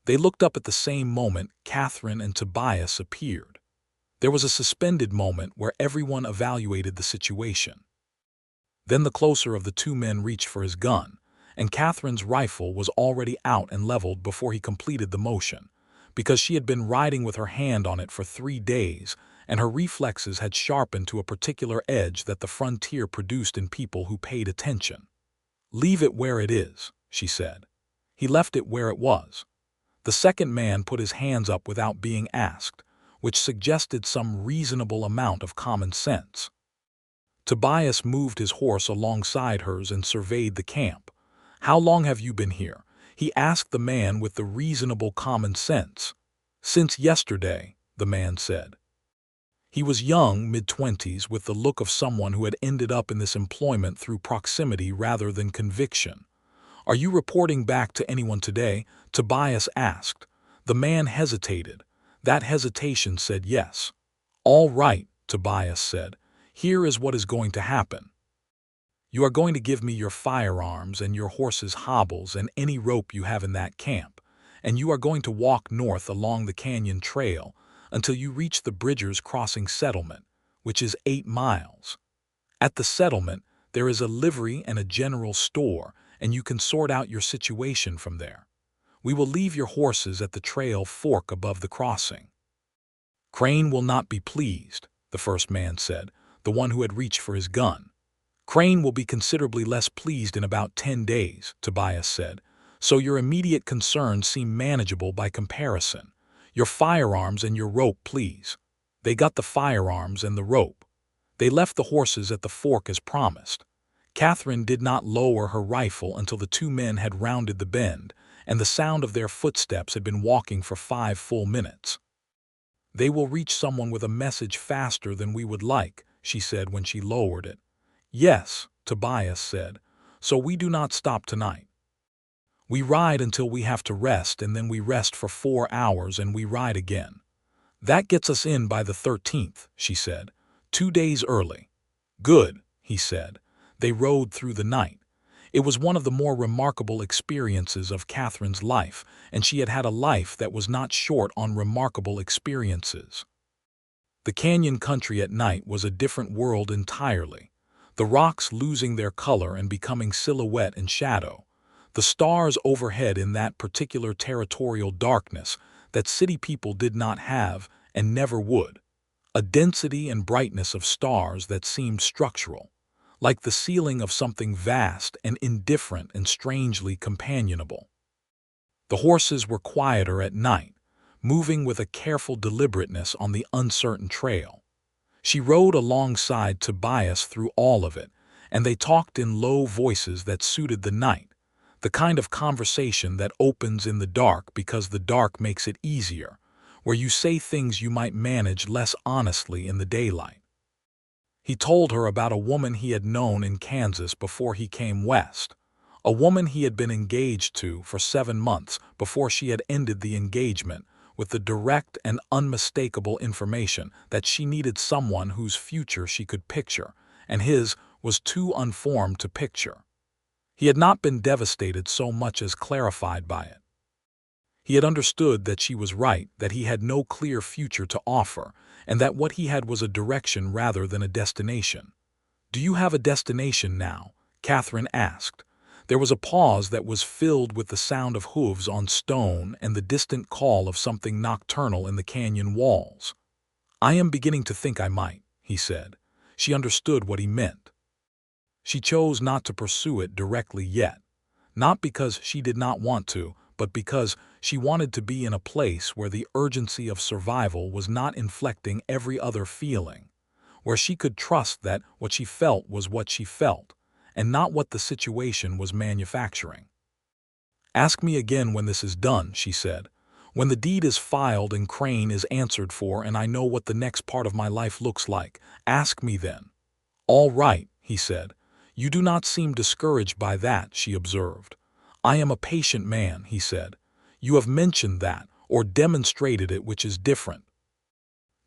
They looked up at the same moment Catherine and Tobias appeared. There was a suspended moment where everyone evaluated the situation. Then the closer of the 2 men reached for his gun, and Catherine's rifle was already out and leveled before he completed the motion, because she had been riding with her hand on it for 3 days, and her reflexes had sharpened to a particular edge that the frontier produced in people who paid attention. "Leave it where it is," she said. He left it where it was. The second man put his hands up without being asked, which suggested some reasonable amount of common sense. Tobias moved his horse alongside hers and surveyed the camp. "How long have you been here?" he asked the man with the reasonable common sense. "Since yesterday," the man said. He was young, mid-20s, with the look of someone who had ended up in this employment through proximity rather than conviction. "Are you reporting back to anyone today?" Tobias asked. The man hesitated. That hesitation said yes. "All right," Tobias said. "Here is what is going to happen. You are going to give me your firearms and your horse's hobbles and any rope you have in that camp, and you are going to walk north along the canyon trail until you reach the Bridgers Crossing settlement, which is 8 miles. At the settlement, there is a livery and a general store, and you can sort out your situation from there. We will leave your horses at the trail fork above the crossing." "Crane will not be pleased," the first man said, the one who had reached for his gun. "Crane will be considerably less pleased in about 10 days, Tobias said, "so your immediate concerns seem manageable by comparison. Your firearms and your rope, please." They got the firearms and the rope. They left the horses at the fork as promised. Catherine did not lower her rifle until the two men had rounded the bend, and the sound of their footsteps had been walking for 5 full minutes. "They will reach someone with a message faster than we would like," she said when she lowered it. "Yes," Tobias said, "so we do not stop tonight. We ride until we have to rest, and then we rest for 4 hours and we ride again. That gets us in by the 13th, she said. 2 days early." "Good," he said. They rode through the night. It was one of the more remarkable experiences of Catherine's life, and she had had a life that was not short on remarkable experiences. The canyon country at night was a different world entirely. The rocks losing their color and becoming silhouette and shadow. The stars overhead in that particular territorial darkness that city people did not have and never would. A density and brightness of stars that seemed structural, like the ceiling of something vast and indifferent and strangely companionable. The horses were quieter at night, moving with a careful deliberateness on the uncertain trail. She rode alongside Tobias through all of it, and they talked in low voices that suited the night, the kind of conversation that opens in the dark because the dark makes it easier, where you say things you might manage less honestly in the daylight. He told her about a woman he had known in Kansas before he came west, a woman he had been engaged to for 7 months before she had ended the engagement, with the direct and unmistakable information that she needed someone whose future she could picture, and his was too unformed to picture. He had not been devastated so much as clarified by it. He had understood that she was right, that he had no clear future to offer, and that what he had was a direction rather than a destination. "Do you have a destination now?" Catherine asked. There was a pause that was filled with the sound of hooves on stone and the distant call of something nocturnal in the canyon walls. "I am beginning to think I might," he said. She understood what he meant. She chose not to pursue it directly yet, not because she did not want to, but because she wanted to be in a place where the urgency of survival was not inflecting every other feeling, where she could trust that what she felt was what she felt, and not what the situation was manufacturing. "Ask me again when this is done," she said. "When the deed is filed and Crane is answered for and I know what the next part of my life looks like, ask me then." "All right," he said. "You do not seem discouraged by that," she observed. "I am a patient man," he said. "You have mentioned that, or demonstrated it, which is different."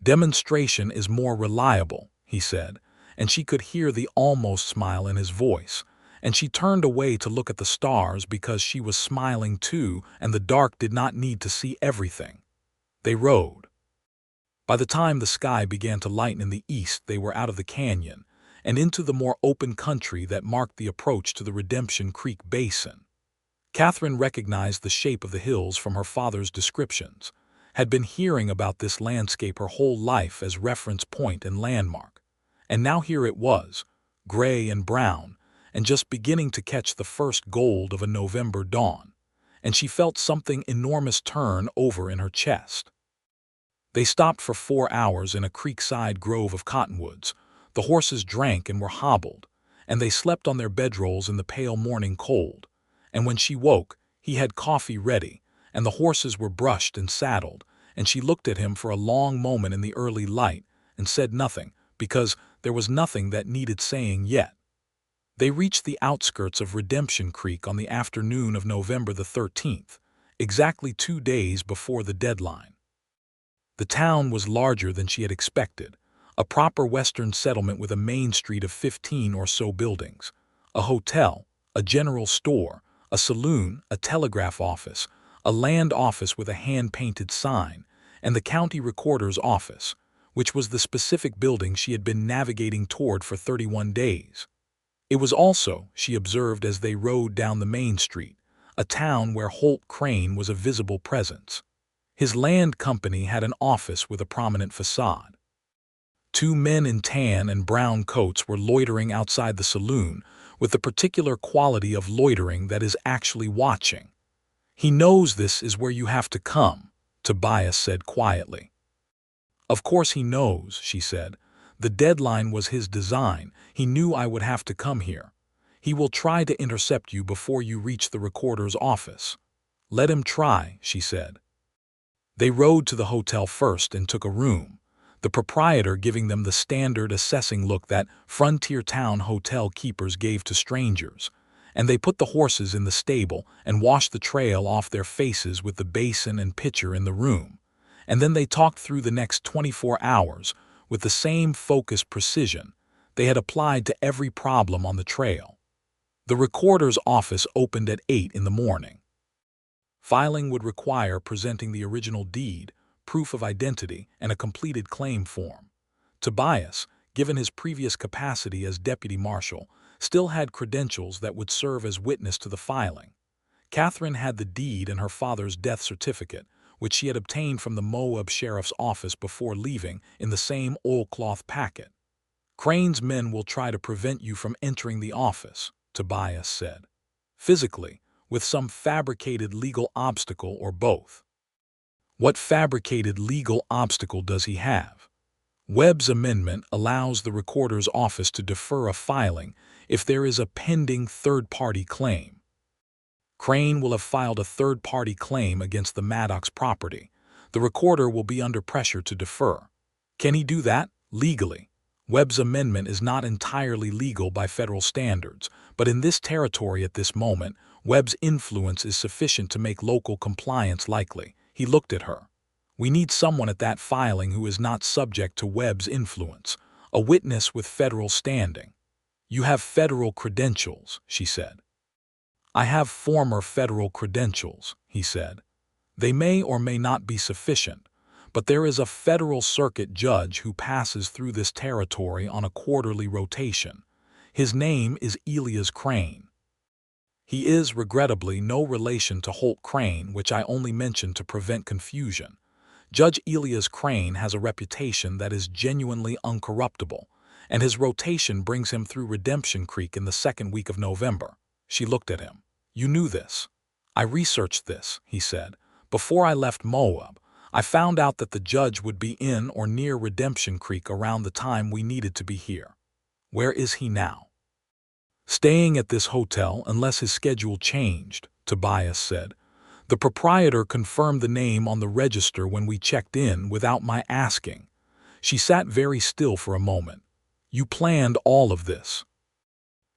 "Demonstration is more reliable," he said, and she could hear the almost smile in his voice, and she turned away to look at the stars because she was smiling too, and the dark did not need to see everything. They rode. By the time the sky began to lighten in the east, they were out of the canyon and into the more open country that marked the approach to the Redemption Creek Basin. Catherine recognized the shape of the hills from her father's descriptions, had been hearing about this landscape her whole life as reference point and landmark. And now here it was, gray and brown, and just beginning to catch the first gold of a November dawn, and she felt something enormous turn over in her chest. They stopped for 4 hours in a creekside grove of cottonwoods. The horses drank and were hobbled, and they slept on their bedrolls in the pale morning cold. And when she woke, he had coffee ready, and the horses were brushed and saddled, and she looked at him for a long moment in the early light and said nothing, because there was nothing that needed saying yet. They reached the outskirts of Redemption Creek on the afternoon of November the 13th, exactly 2 days before the deadline. The town was larger than she had expected, a proper Western settlement with a main street of 15 or so buildings, a hotel, a general store, a saloon, a telegraph office, a land office with a hand-painted sign, and the county recorder's office, which was the specific building she had been navigating toward for 31 days. It was also, she observed as they rode down the main street, a town where Holt Crane was a visible presence. His land company had an office with a prominent facade. Two men in tan and brown coats were loitering outside the saloon with the particular quality of loitering that is actually watching. "He knows this is where you have to come," Tobias said quietly. "Of course he knows," she said. "The deadline was his design. He knew I would have to come here. He will try to intercept you before you reach the recorder's office." "Let him try," she said. They rode to the hotel first and took a room, the proprietor giving them the standard assessing look that frontier town hotel keepers gave to strangers, and they put the horses in the stable and washed the trail off their faces with the basin and pitcher in the room, and then they talked through the next 24 hours with the same focused precision they had applied to every problem on the trail. The recorder's office opened at 8 in the morning. Filing would require presenting the original deed, proof of identity, and a completed claim form. Tobias, given his previous capacity as deputy marshal, still had credentials that would serve as witness to the filing. Catherine had the deed and her father's death certificate, which she had obtained from the Moab sheriff's office before leaving, in the same oilcloth packet. "Crane's men will try to prevent you from entering the office," Tobias said. "Physically, with some fabricated legal obstacle or both." "What fabricated legal obstacle does he have?" "Webb's amendment allows the recorder's office to defer a filing if there is a pending third-party claim. Crane will have filed a third-party claim against the Maddox property. The recorder will be under pressure to defer." "Can he do that, legally?" "Webb's amendment is not entirely legal by federal standards, but in this territory at this moment, Webb's influence is sufficient to make local compliance likely." He looked at her. "We need someone at that filing who is not subject to Webb's influence, a witness with federal standing." "You have federal credentials," she said. "I have former federal credentials," he said. "They may or may not be sufficient, but there is a federal circuit judge who passes through this territory on a quarterly rotation. His name is Elias Crane. He is, regrettably, no relation to Holt Crane, which I only mention to prevent confusion. Judge Elias Crane has a reputation that is genuinely uncorruptible, and his rotation brings him through Redemption Creek in the second week of November." She looked at him. "You knew this?" "I researched this," he said. "Before I left Moab, I found out that the judge would be in or near Redemption Creek around the time we needed to be here." "Where is he now?" "Staying at this hotel unless his schedule changed," Tobias said. "The proprietor confirmed the name on the register when we checked in without my asking." She sat very still for a moment. "You planned all of this?"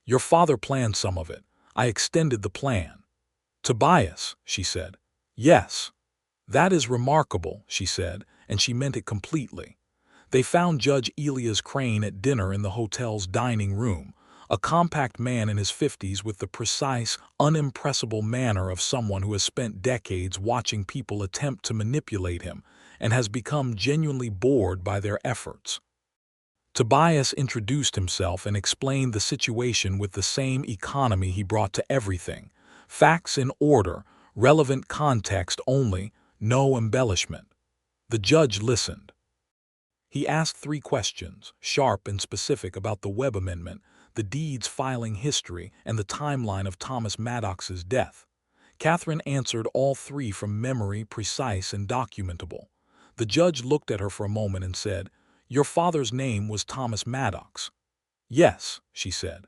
"Your father planned some of it. I extended the plan." "Tobias," she said. "Yes." "That is remarkable," she said, and she meant it completely. They found Judge Elias Crane at dinner in the hotel's dining room, a compact man in his 50s with the precise, unimpressible manner of someone who has spent decades watching people attempt to manipulate him and has become genuinely bored by their efforts. Tobias introduced himself and explained the situation with the same economy he brought to everything: facts in order, relevant context only, no embellishment. The judge listened. He asked 3 questions, sharp and specific, about the Webb Amendment, the deed's filing history, and the timeline of Thomas Maddox's death. Catherine answered all 3 from memory, precise and documentable. The judge looked at her for a moment and said, "Your father's name was Thomas Maddox?" "Yes," she said.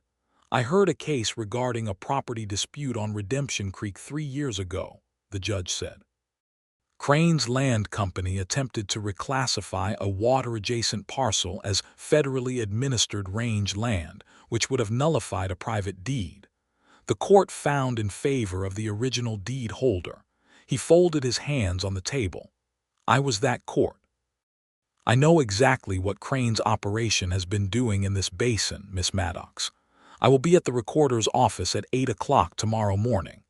"I heard a case regarding a property dispute on Redemption Creek 3 years ago," the judge said. Crane's land company attempted to reclassify a water-adjacent parcel as federally administered range land, which would have nullified a private deed. The court found in favor of the original deed holder. He folded his hands on the table. "I was that court. I know exactly what Crane's operation has been doing in this basin, Miss Maddox. I will be at the recorder's office at 8 o'clock tomorrow morning,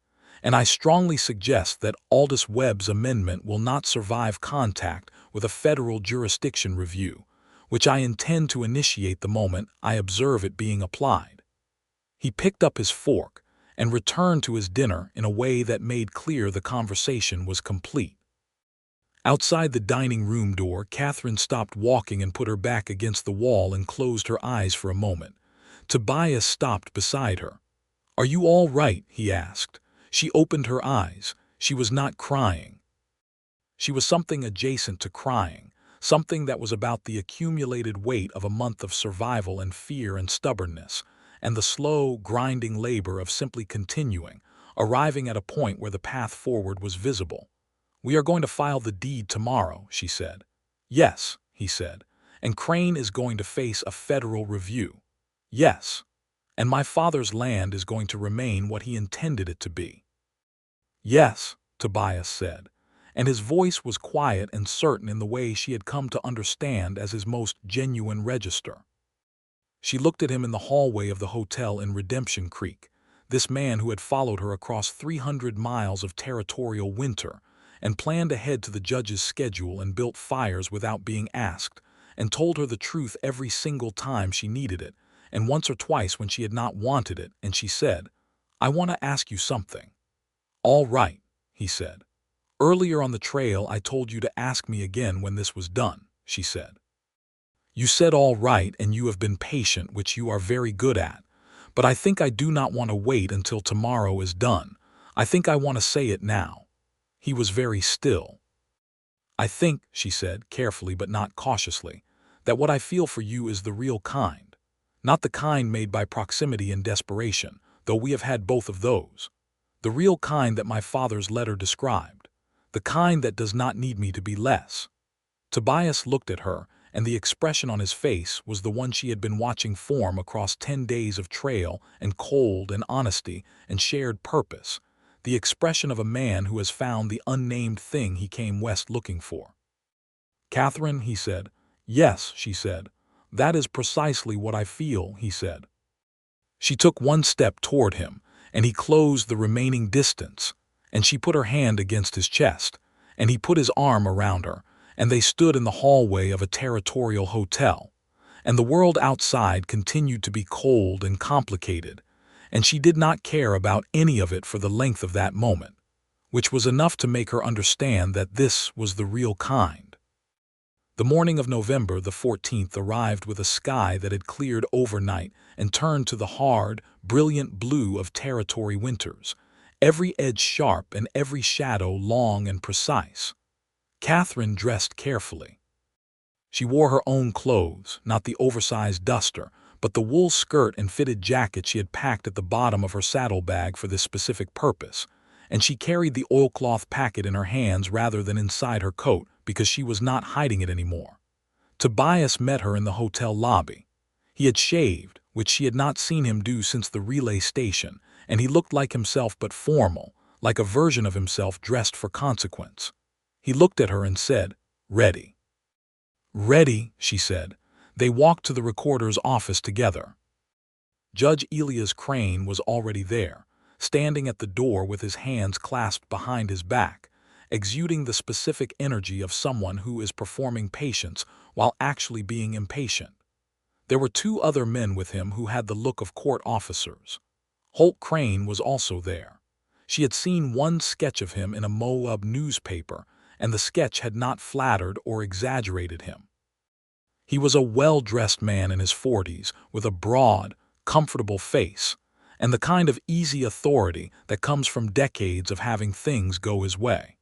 and I strongly suggest that Aldous Webb's amendment will not survive contact with a federal jurisdiction review, which I intend to initiate the moment I observe it being applied. He picked up his fork and returned to his dinner in a way that made clear the conversation was complete. Outside the dining room door, Catherine stopped walking and put her back against the wall and closed her eyes for a moment. Tobias stopped beside her. "Are you all right?" he asked. She opened her eyes. She was not crying. She was something adjacent to crying, something that was about the accumulated weight of a month of survival and fear and stubbornness, and the slow, grinding labor of simply continuing, arriving at a point where the path forward was visible. "We are going to file the deed tomorrow," she said. "Yes," he said. "And Crane is going to face a federal review." "Yes. And my father's land is going to remain what he intended it to be." "Yes," Tobias said, and his voice was quiet and certain in the way she had come to understand as his most genuine register. She looked at him in the hallway of the hotel in Redemption Creek, this man who had followed her across 300 miles of territorial winter, and planned ahead to the judge's schedule and built fires without being asked, and told her the truth every single time she needed it, and once or twice when she had not wanted it, and she said, "I want to ask you something." "All right," he said. "Earlier on the trail I told you to ask me again when this was done," she said. "You said all right, and you have been patient, which you are very good at. But I think I do not want to wait until tomorrow is done. I think I want to say it now." He was very still. "I think," she said, carefully but not cautiously, "that what I feel for you is the real kind. Not the kind made by proximity and desperation, though we have had both of those. The real kind that my father's letter described. The kind that does not need me to be less." Tobias looked at her, and the expression on his face was the one she had been watching form across 10 days of trail and cold and honesty and shared purpose, the expression of a man who has found the unnamed thing he came west looking for. "Catherine," he said. "Yes," she said. "That is precisely what I feel," he said. She took one step toward him, and he closed the remaining distance, and she put her hand against his chest, and he put his arm around her, and they stood in the hallway of a territorial hotel, and the world outside continued to be cold and complicated, and she did not care about any of it for the length of that moment, which was enough to make her understand that this was the real kind. The morning of November the 14th arrived with a sky that had cleared overnight and turned to the hard, brilliant blue of territory winters, every edge sharp and every shadow long and precise. Catherine dressed carefully. She wore her own clothes, not the oversized duster, but the wool skirt and fitted jacket she had packed at the bottom of her saddlebag for this specific purpose, and she carried the oilcloth packet in her hands rather than inside her coat because she was not hiding it anymore. Tobias met her in the hotel lobby. He had shaved, which she had not seen him do since the relay station, and he looked like himself but formal, like a version of himself dressed for consequence. He looked at her and said, "Ready." "Ready," she said. They walked to the recorder's office together. Judge Elias Crane was already there, standing at the door with his hands clasped behind his back, exuding the specific energy of someone who is performing patience while actually being impatient. There were 2 other men with him who had the look of court officers. Holt Crane was also there. She had seen one sketch of him in a Moab newspaper, and the sketch had not flattered or exaggerated him. He was a well-dressed man in his 40s, with a broad, comfortable face, and the kind of easy authority that comes from decades of having things go his way.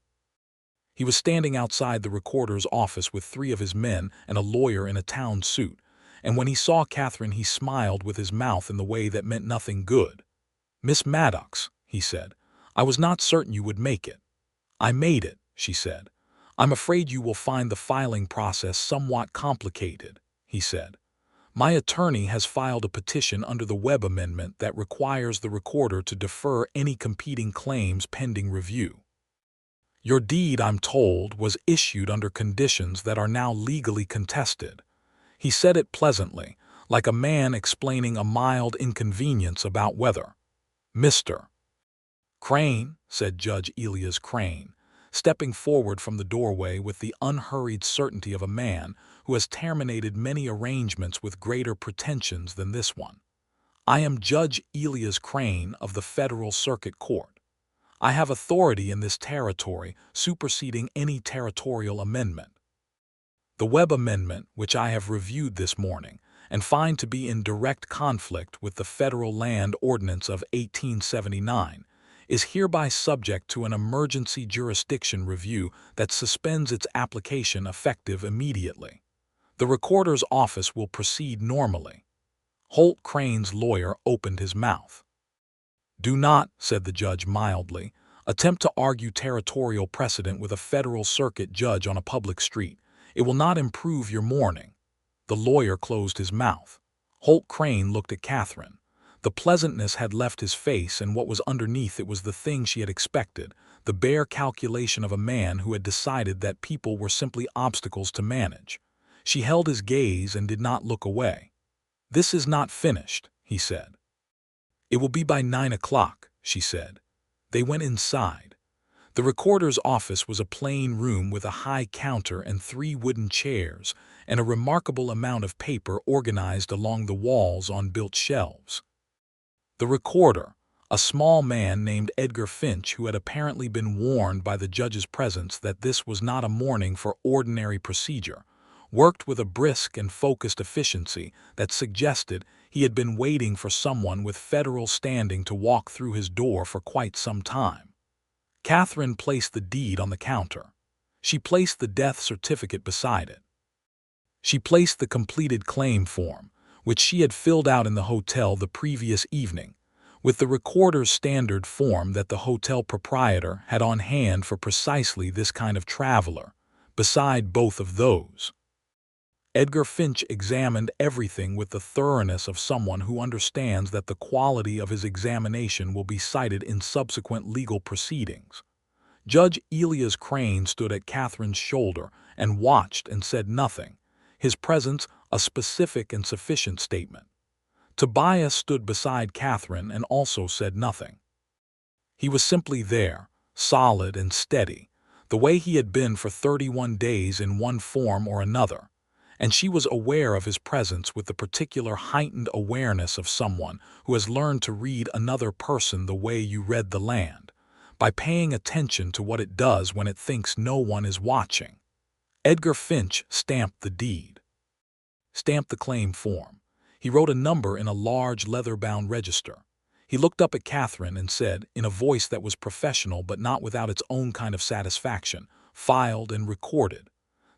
He was standing outside the recorder's office with 3 of his men and a lawyer in a town suit, and when he saw Catherine he smiled with his mouth in the way that meant nothing good. "Miss Maddox," he said, "I was not certain you would make it." "I made it," she said. "I'm afraid you will find the filing process somewhat complicated," he said. "My attorney has filed a petition under the Webb Amendment that requires the recorder to defer any competing claims pending review." Your deed, I'm told, was issued under conditions that are now legally contested. He said it pleasantly, like a man explaining a mild inconvenience about weather. Mr. Crane, said Judge Elias Crane, stepping forward from the doorway with the unhurried certainty of a man who has terminated many arrangements with greater pretensions than this one. I am Judge Elias Crane of the Federal Circuit Court. I have authority in this territory superseding any territorial amendment. The Webb Amendment, which I have reviewed this morning and find to be in direct conflict with the Federal Land Ordinance of 1879, is hereby subject to an emergency jurisdiction review that suspends its application effective immediately. The Recorder's office will proceed normally. Holt Crane's lawyer opened his mouth. Do not, said the judge mildly, attempt to argue territorial precedent with a federal circuit judge on a public street. It will not improve your morning. The lawyer closed his mouth. Holt Crane looked at Catherine. The pleasantness had left his face, and what was underneath it was the thing she had expected, the bare calculation of a man who had decided that people were simply obstacles to manage. She held his gaze and did not look away. This is not finished, he said. It will be by 9 o'clock, she said. They went inside. The Recorder's office was a plain room with a high counter and 3 wooden chairs and a remarkable amount of paper organized along the walls on built shelves. The Recorder, a small man named Edgar Finch, who had apparently been warned by the judge's presence that this was not a morning for ordinary procedure, worked with a brisk and focused efficiency that suggested he had been waiting for someone with federal standing to walk through his door for quite some time. Catherine placed the deed on the counter. She placed the death certificate beside it. She placed the completed claim form, which she had filled out in the hotel the previous evening, with the Recorder's standard form that the hotel proprietor had on hand for precisely this kind of traveler, beside both of those. Edgar Finch examined everything with the thoroughness of someone who understands that the quality of his examination will be cited in subsequent legal proceedings. Judge Elias Crane stood at Catherine's shoulder and watched and said nothing, his presence a specific and sufficient statement. Tobias stood beside Catherine and also said nothing. He was simply there, solid and steady, the way he had been for 31 days in one form or another, and she was aware of his presence with the particular heightened awareness of someone who has learned to read another person the way you read the land, by paying attention to what it does when it thinks no one is watching. Edgar Finch stamped the deed. Stamped the claim form. He wrote a number in a large leather-bound register. He looked up at Catherine and said, in a voice that was professional but not without its own kind of satisfaction, filed and recorded.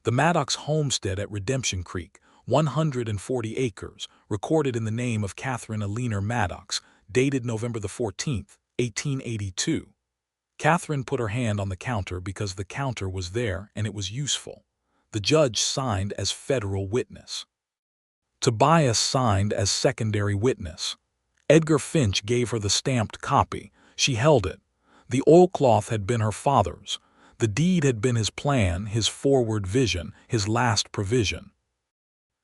The Maddox homestead at Redemption Creek, 140 acres, recorded in the name of Catherine Eleanor Maddox, dated November the 14th, 1882. Catherine put her hand on the counter because the counter was there and it was useful. The judge signed as federal witness. Tobias signed as secondary witness. Edgar Finch gave her the stamped copy. She held it. The oilcloth had been her father's. The deed had been his plan, his forward vision, his last provision.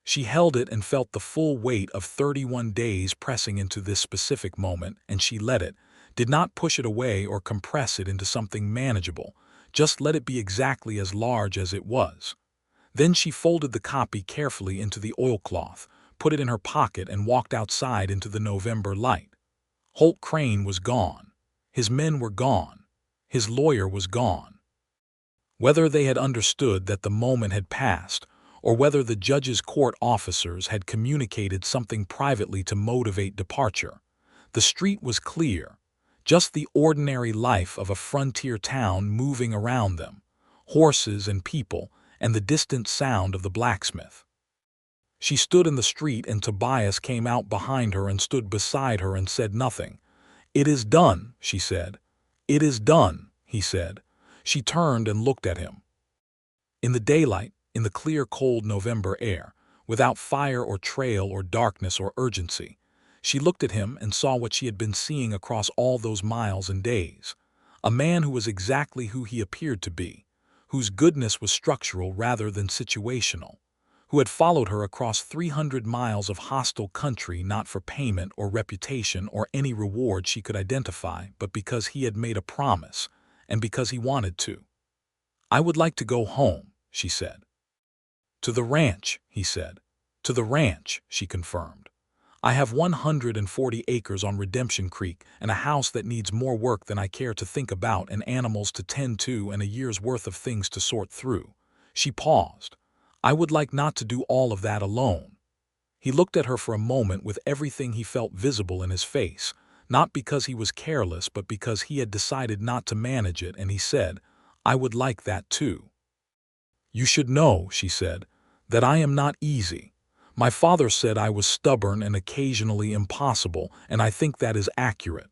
She held it and felt the full weight of 31 days pressing into this specific moment, and she let it, did not push it away or compress it into something manageable, just let it be exactly as large as it was. Then she folded the copy carefully into the oilcloth, put it in her pocket, and walked outside into the November light. Holt Crane was gone. His men were gone. His lawyer was gone. Whether they had understood that the moment had passed, or whether the judge's court officers had communicated something privately to motivate departure, the street was clear, just the ordinary life of a frontier town moving around them, horses and people, and the distant sound of the blacksmith. She stood in the street and Tobias came out behind her and stood beside her and said nothing. "It is done," she said. "It is done," he said. She turned and looked at him. In the daylight, in the clear cold November air, without fire or trail or darkness or urgency, she looked at him and saw what she had been seeing across all those miles and days, A man who was exactly who he appeared to be, whose goodness was structural rather than situational, who had followed her across 300 miles of hostile country not for payment or reputation or any reward she could identify, but because he had made a promise, and because he wanted to. "I would like to go home," she said. "To the ranch," he said. "To the ranch," she confirmed. "I have 140 acres on Redemption Creek and a house that needs more work than I care to think about and animals to tend to and a year's worth of things to sort through." She paused. "I would like not to do all of that alone." He looked at her for a moment with everything he felt visible in his face, not because he was careless but because he had decided not to manage it, and he said, "I would like that too." "You should know," she said, "that I am not easy. My father said I was stubborn and occasionally impossible, and I think that is accurate."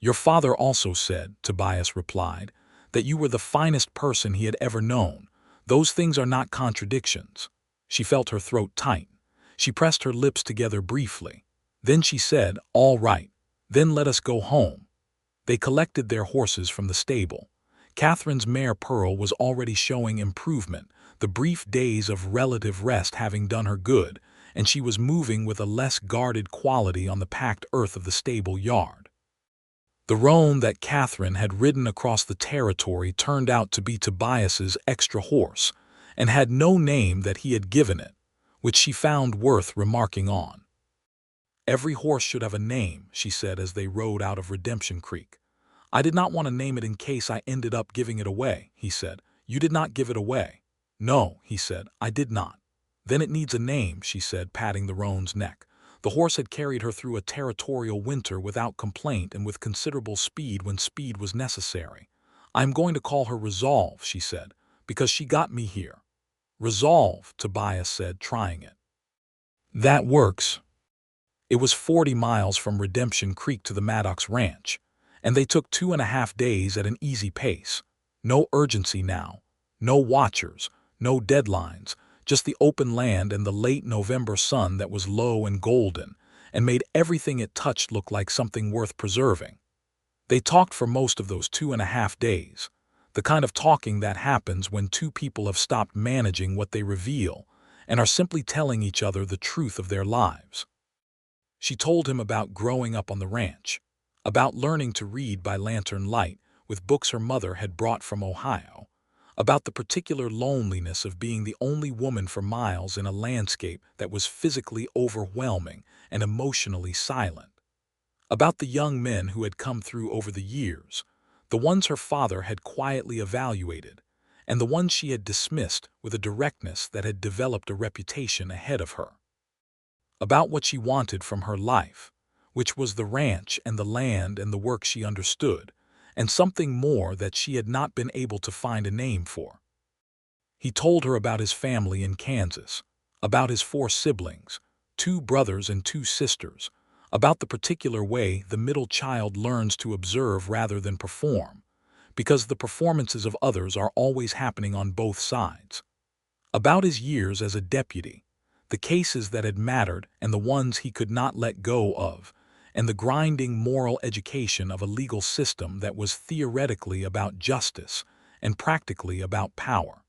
"Your father also said," Tobias replied, "that you were the finest person he had ever known. Those things are not contradictions." She felt her throat tighten. She pressed her lips together briefly. Then she said, "All right, then let us go home." They collected their horses from the stable. Catherine's mare Pearl was already showing improvement, the brief days of relative rest having done her good, and she was moving with a less guarded quality on the packed earth of the stable yard. The roan that Catherine had ridden across the territory turned out to be Tobias's extra horse, and had no name that he had given it, which she found worth remarking on. "Every horse should have a name," she said as they rode out of Redemption Creek. "I did not want to name it in case I ended up giving it away," he said. "You did not give it away." "No," he said, "I did not." "Then it needs a name," she said, patting the roan's neck. The horse had carried her through a territorial winter without complaint and with considerable speed when speed was necessary. "I am going to call her Resolve," she said, "because she got me here." "Resolve," Tobias said, trying it. "That works." It was 40 miles from Redemption Creek to the Maddox Ranch, and they took 2.5 days at an easy pace. No urgency now, no watchers, no deadlines, just the open land and the late November sun that was low and golden, and made everything it touched look like something worth preserving. They talked for most of those 2.5 days, the kind of talking that happens when two people have stopped managing what they reveal and are simply telling each other the truth of their lives. She told him about growing up on the ranch, about learning to read by lantern light with books her mother had brought from Ohio, about the particular loneliness of being the only woman for miles in a landscape that was physically overwhelming and emotionally silent, about the young men who had come through over the years, the ones her father had quietly evaluated, and the ones she had dismissed with a directness that had developed a reputation ahead of her. About what she wanted from her life, which was the ranch and the land and the work she understood, and something more that she had not been able to find a name for. He told her about his family in Kansas, about his 4 siblings, 2 brothers and 2 sisters, about the particular way the middle child learns to observe rather than perform, because the performances of others are always happening on both sides. About his years as a deputy, the cases that had mattered and the ones he could not let go of, and the grinding moral education of a legal system that was theoretically about justice and practically about power.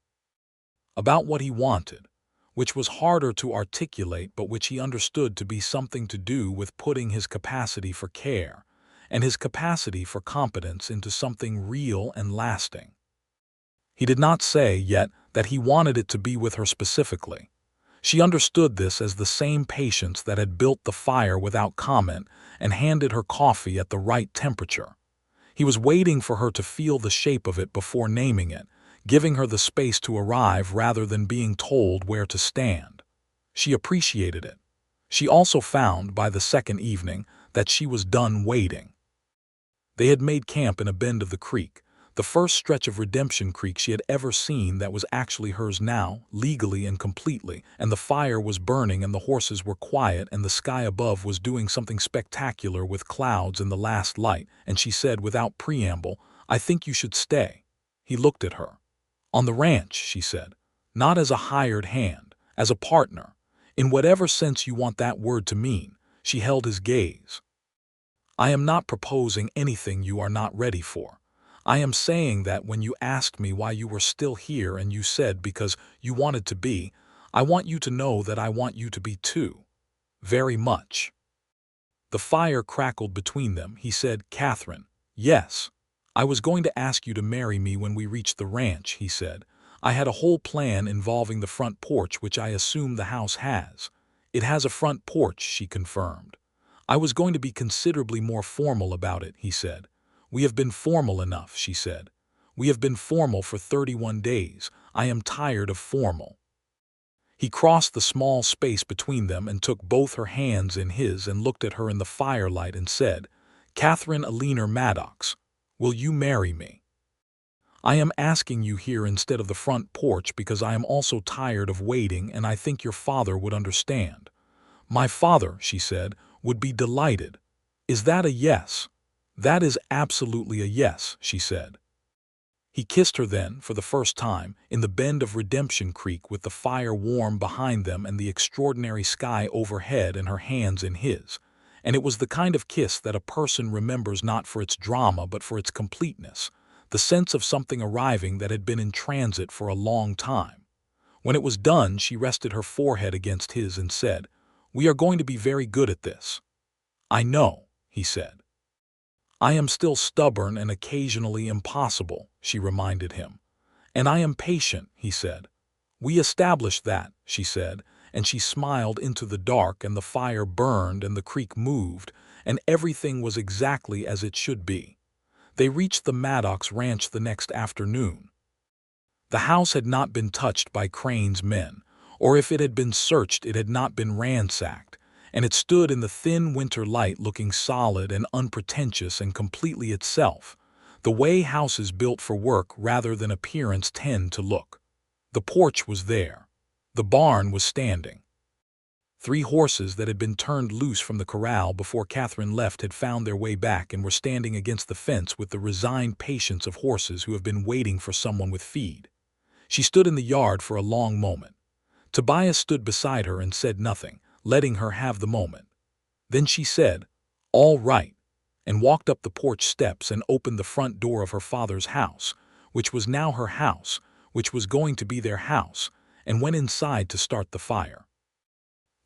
About what he wanted, which was harder to articulate but which he understood to be something to do with putting his capacity for care and his capacity for competence into something real and lasting. He did not say yet that he wanted it to be with her specifically. She understood this as the same patience that had built the fire without comment and handed her coffee at the right temperature. He was waiting for her to feel the shape of it before naming it, giving her the space to arrive rather than being told where to stand. She appreciated it. She also found, by the second evening, that she was done waiting. They had made camp in a bend of the creek, the first stretch of Redemption Creek she had ever seen that was actually hers now, legally and completely, and the fire was burning and the horses were quiet and the sky above was doing something spectacular with clouds in the last light, and she said without preamble, "I think you should stay." He looked at her. "On the ranch," she said, "not as a hired hand, as a partner, in whatever sense you want that word to mean." She held his gaze. "I am not proposing anything you are not ready for. I am saying that when you asked me why you were still here and you said because you wanted to be, I want you to know that I want you to be too. Very much." The fire crackled between them. He said, "Catherine, yes. I was going to ask you to marry me when we reached the ranch," he said. "I had a whole plan involving the front porch, which I assume the house has." "It has a front porch," she confirmed. "I was going to be considerably more formal about it," he said. "We have been formal enough," she said. "We have been formal for 31 days. I am tired of formal." He crossed the small space between them and took both her hands in his and looked at her in the firelight and said, "Catherine Maddox, will you marry me? I am asking you here instead of the front porch because I am also tired of waiting and I think your father would understand." "My father," she said, "would be delighted. Is that a yes?" "That is absolutely a yes," she said. He kissed her then, for the first time, in the bend of Redemption Creek with the fire warm behind them and the extraordinary sky overhead and her hands in his. And it was the kind of kiss that a person remembers not for its drama but for its completeness, the sense of something arriving that had been in transit for a long time. When it was done, she rested her forehead against his and said, "We are going to be very good at this." "I know," he said. "I am still stubborn and occasionally impossible," she reminded him. "And I am patient," he said. "We established that," she said, and she smiled into the dark and the fire burned and the creek moved and everything was exactly as it should be. They reached the Maddox ranch the next afternoon. The house had not been touched by Crane's men, or if it had been searched it had not been ransacked, and it stood in the thin winter light looking solid and unpretentious and completely itself, the way houses built for work rather than appearance tend to look. The porch was there. The barn was standing. 3 horses that had been turned loose from the corral before Catherine left had found their way back and were standing against the fence with the resigned patience of horses who have been waiting for someone with feed. She stood in the yard for a long moment. Tobias stood beside her and said nothing, letting her have the moment. Then she said, "All right," and walked up the porch steps and opened the front door of her father's house, which was now her house, which was going to be their house, and went inside to start the fire.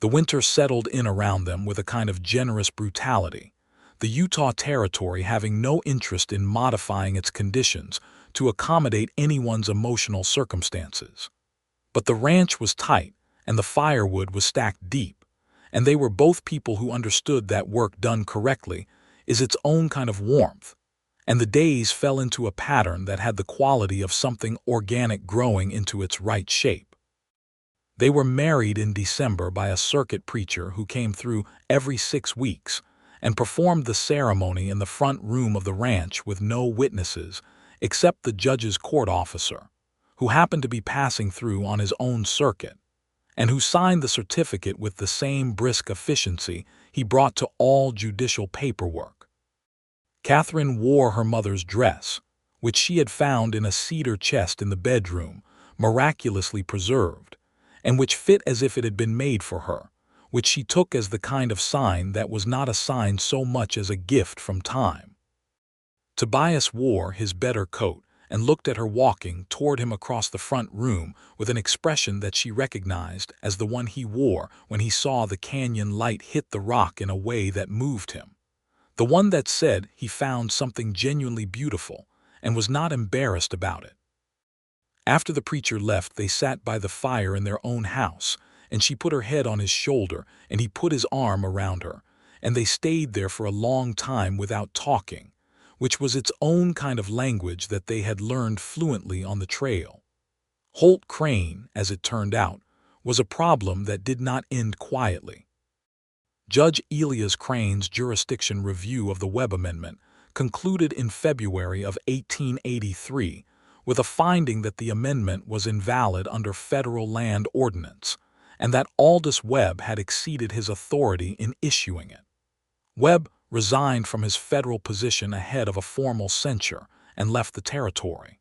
The winter settled in around them with a kind of generous brutality, the Utah Territory having no interest in modifying its conditions to accommodate anyone's emotional circumstances. But the ranch was tight, and the firewood was stacked deep, and they were both people who understood that work done correctly is its own kind of warmth, and the days fell into a pattern that had the quality of something organic growing into its right shape. They were married in December by a circuit preacher who came through every 6 weeks and performed the ceremony in the front room of the ranch with no witnesses except the judge's court officer, who happened to be passing through on his own circuit, and who signed the certificate with the same brisk efficiency he brought to all judicial paperwork. Catherine wore her mother's dress, which she had found in a cedar chest in the bedroom, miraculously preserved, and which fit as if it had been made for her, which she took as the kind of sign that was not a sign so much as a gift from time. Tobias wore his better coat and looked at her walking toward him across the front room with an expression that she recognized as the one he wore when he saw the canyon light hit the rock in a way that moved him. The one that said he found something genuinely beautiful and was not embarrassed about it. After the preacher left, they sat by the fire in their own house, and she put her head on his shoulder and he put his arm around her, and they stayed there for a long time without talking, which was its own kind of language that they had learned fluently on the trail. Holt Crane, as it turned out, was a problem that did not end quietly. Judge Elias Crane's jurisdiction review of the Webb Amendment concluded in February of 1883 with a finding that the amendment was invalid under federal land ordinance and that Aldous Webb had exceeded his authority in issuing it. Webb resigned from his federal position ahead of a formal censure and left the territory.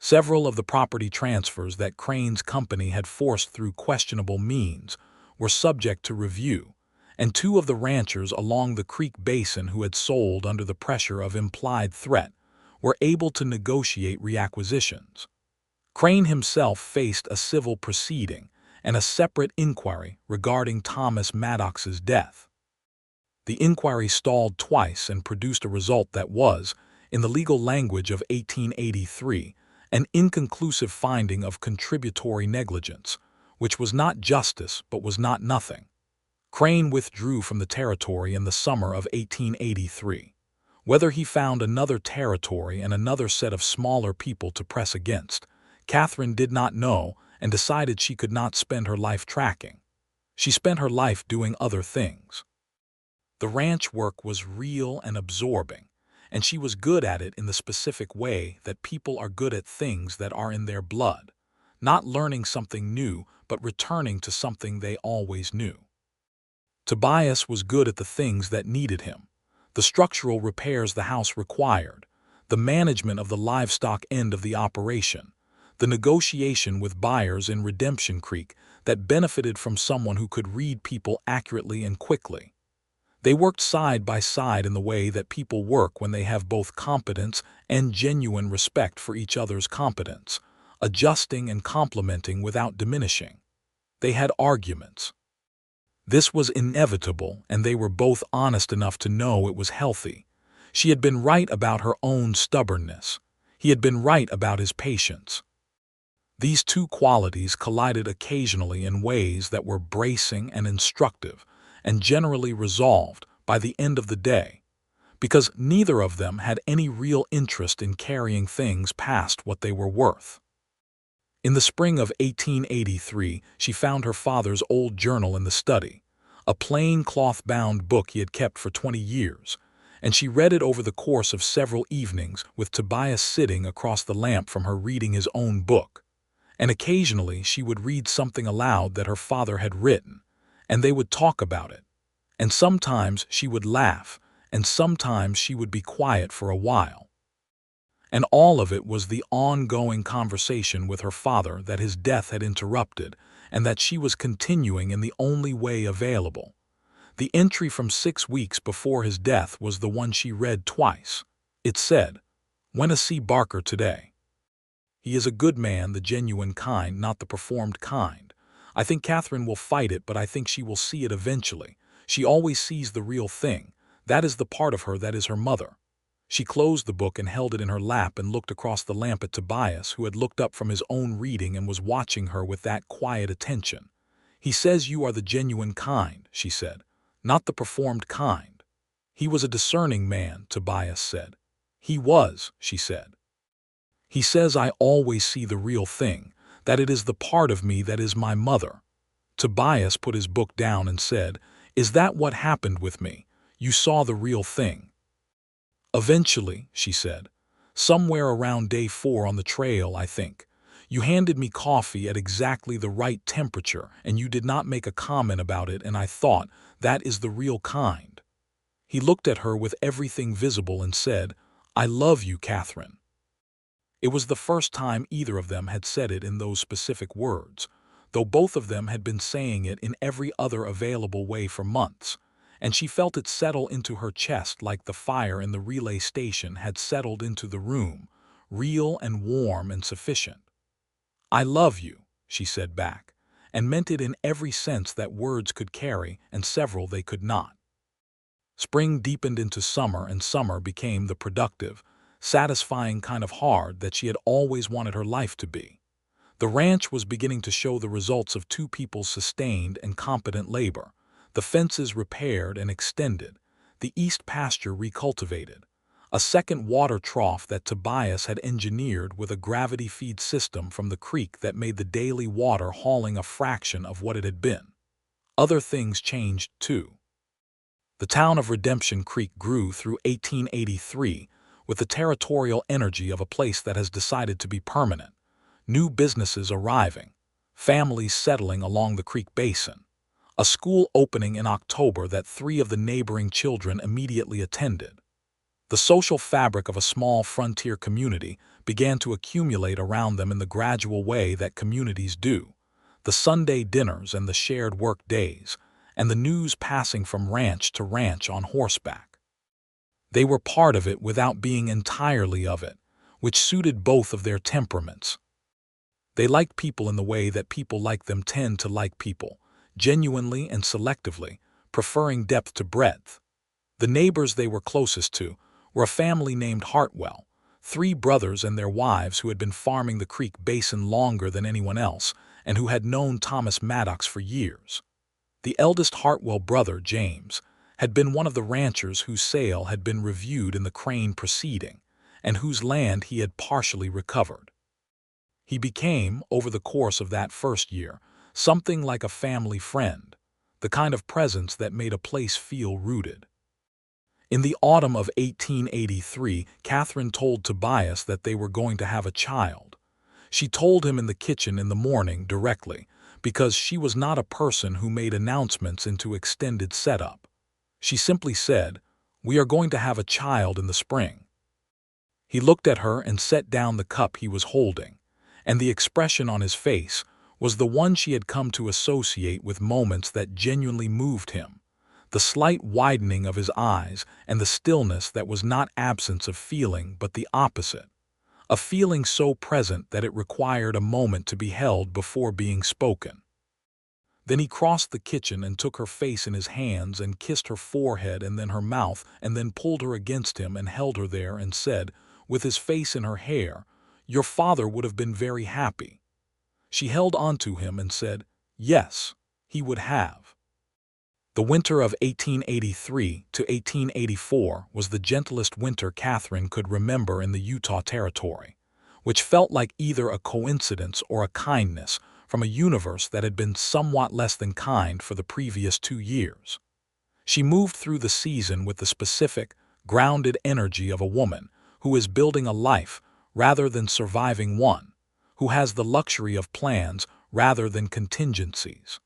Several of the property transfers that Crane's company had forced through questionable means were subject to review, and 2 of the ranchers along the creek basin who had sold under the pressure of implied threat were able to negotiate reacquisitions. Crane himself faced a civil proceeding and a separate inquiry regarding Thomas Maddox's death. The inquiry stalled twice and produced a result that was, in the legal language of 1883, an inconclusive finding of contributory negligence, which was not justice but was not nothing. Crane withdrew from the territory in the summer of 1883. Whether he found another territory and another set of smaller people to press against, Catherine did not know and decided she could not spend her life tracking. She spent her life doing other things. The ranch work was real and absorbing, and she was good at it in the specific way that people are good at things that are in their blood, not learning something new but returning to something they always knew. Tobias was good at the things that needed him, the structural repairs the house required, the management of the livestock end of the operation, the negotiation with buyers in Redemption Creek that benefited from someone who could read people accurately and quickly. They worked side by side in the way that people work when they have both competence and genuine respect for each other's competence, adjusting and complementing without diminishing. They had arguments. This was inevitable, and they were both honest enough to know it was healthy. She had been right about her own stubbornness. He had been right about his patience. These two qualities collided occasionally in ways that were bracing and instructive, and generally resolved by the end of the day, because neither of them had any real interest in carrying things past what they were worth. In the spring of 1883, she found her father's old journal in the study, a plain cloth-bound book he had kept for 20 years, and she read it over the course of several evenings with Tobias sitting across the lamp from her reading his own book. And occasionally she would read something aloud that her father had written, and they would talk about it. And sometimes she would laugh, and sometimes she would be quiet for a while. And all of it was the ongoing conversation with her father that his death had interrupted, and that she was continuing in the only way available. The entry from 6 weeks before his death was the one she read twice. It said, "Went to see Barker today. He is a good man, the genuine kind, not the performed kind. I think Catherine will fight it, but I think she will see it eventually. She always sees the real thing. That is the part of her that is her mother." She closed the book and held it in her lap and looked across the lamp at Tobias, who had looked up from his own reading and was watching her with that quiet attention. "He says you are the genuine kind," she said, "not the performed kind." "He was a discerning man," Tobias said. "He was," she said. "He says I always see the real thing, that it is the part of me that is my mother." Tobias put his book down and said, "Is that what happened with me? You saw the real thing?" "Eventually," she said. "Somewhere around day 4 on the trail, I think. You handed me coffee at exactly the right temperature, and you did not make a comment about it, and I thought, that is the real kind." He looked at her with everything visible and said, "I love you, Catherine." It was the first time either of them had said it in those specific words, though both of them had been saying it in every other available way for months, and she felt it settle into her chest like the fire in the relay station had settled into the room, real and warm and sufficient. "I love you," she said back, and meant it in every sense that words could carry and several they could not. Spring deepened into summer, and summer became the productive, satisfying kind of hard that she had always wanted her life to be. The ranch was beginning to show the results of two people's sustained and competent labor. The fences repaired and extended, the east pasture recultivated, a second water trough that Tobias had engineered with a gravity feed system from the creek that made the daily water hauling a fraction of what it had been. Other things changed, too. The town of Redemption Creek grew through 1883 with the territorial energy of a place that has decided to be permanent. New businesses arriving, families settling along the creek basin, a school opening in October that 3 of the neighboring children immediately attended. The social fabric of a small frontier community began to accumulate around them in the gradual way that communities do. The Sunday dinners and the shared work days, and the news passing from ranch to ranch on horseback. They were part of it without being entirely of it, which suited both of their temperaments. They liked people in the way that people like them tend to like people, genuinely and selectively, preferring depth to breadth. The neighbors they were closest to were a family named Hartwell, three brothers and their wives who had been farming the creek basin longer than anyone else and who had known Thomas Maddox for years. The eldest Hartwell brother, James, had been one of the ranchers whose sale had been reviewed in the Crane proceeding, and whose land he had partially recovered. He became, over the course of that first year, something like a family friend, the kind of presence that made a place feel rooted. In the autumn of 1883, Catherine told Tobias that they were going to have a child. She told him in the kitchen in the morning directly, because she was not a person who made announcements into extended setup. She simply said, "We are going to have a child in the spring." He looked at her and set down the cup he was holding, and the expression on his face was the one she had come to associate with moments that genuinely moved him. The slight widening of his eyes and the stillness that was not absence of feeling but the opposite, a feeling so present that it required a moment to be held before being spoken. Then he crossed the kitchen and took her face in his hands and kissed her forehead and then her mouth and then pulled her against him and held her there and said, with his face in her hair, "Your father would have been very happy." She held on to him and said, "Yes, he would have." The winter of 1883 to 1884 was the gentlest winter Catherine could remember in the Utah Territory, which felt like either a coincidence or a kindness from a universe that had been somewhat less than kind for the previous 2 years. She moved through the season with the specific, grounded energy of a woman who is building a life rather than surviving one, who has the luxury of plans rather than contingencies.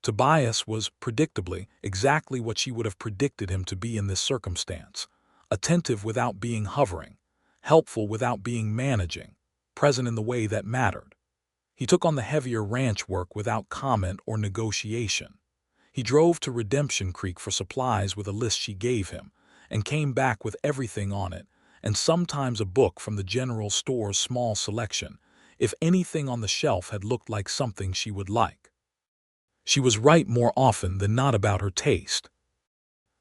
Tobias was, predictably, exactly what she would have predicted him to be in this circumstance: attentive without being hovering, helpful without being managing, present in the way that mattered. He took on the heavier ranch work without comment or negotiation. He drove to Redemption Creek for supplies with a list she gave him, and came back with everything on it, and sometimes a book from the general store's small selection, if anything on the shelf had looked like something she would like. She was right more often than not about her taste.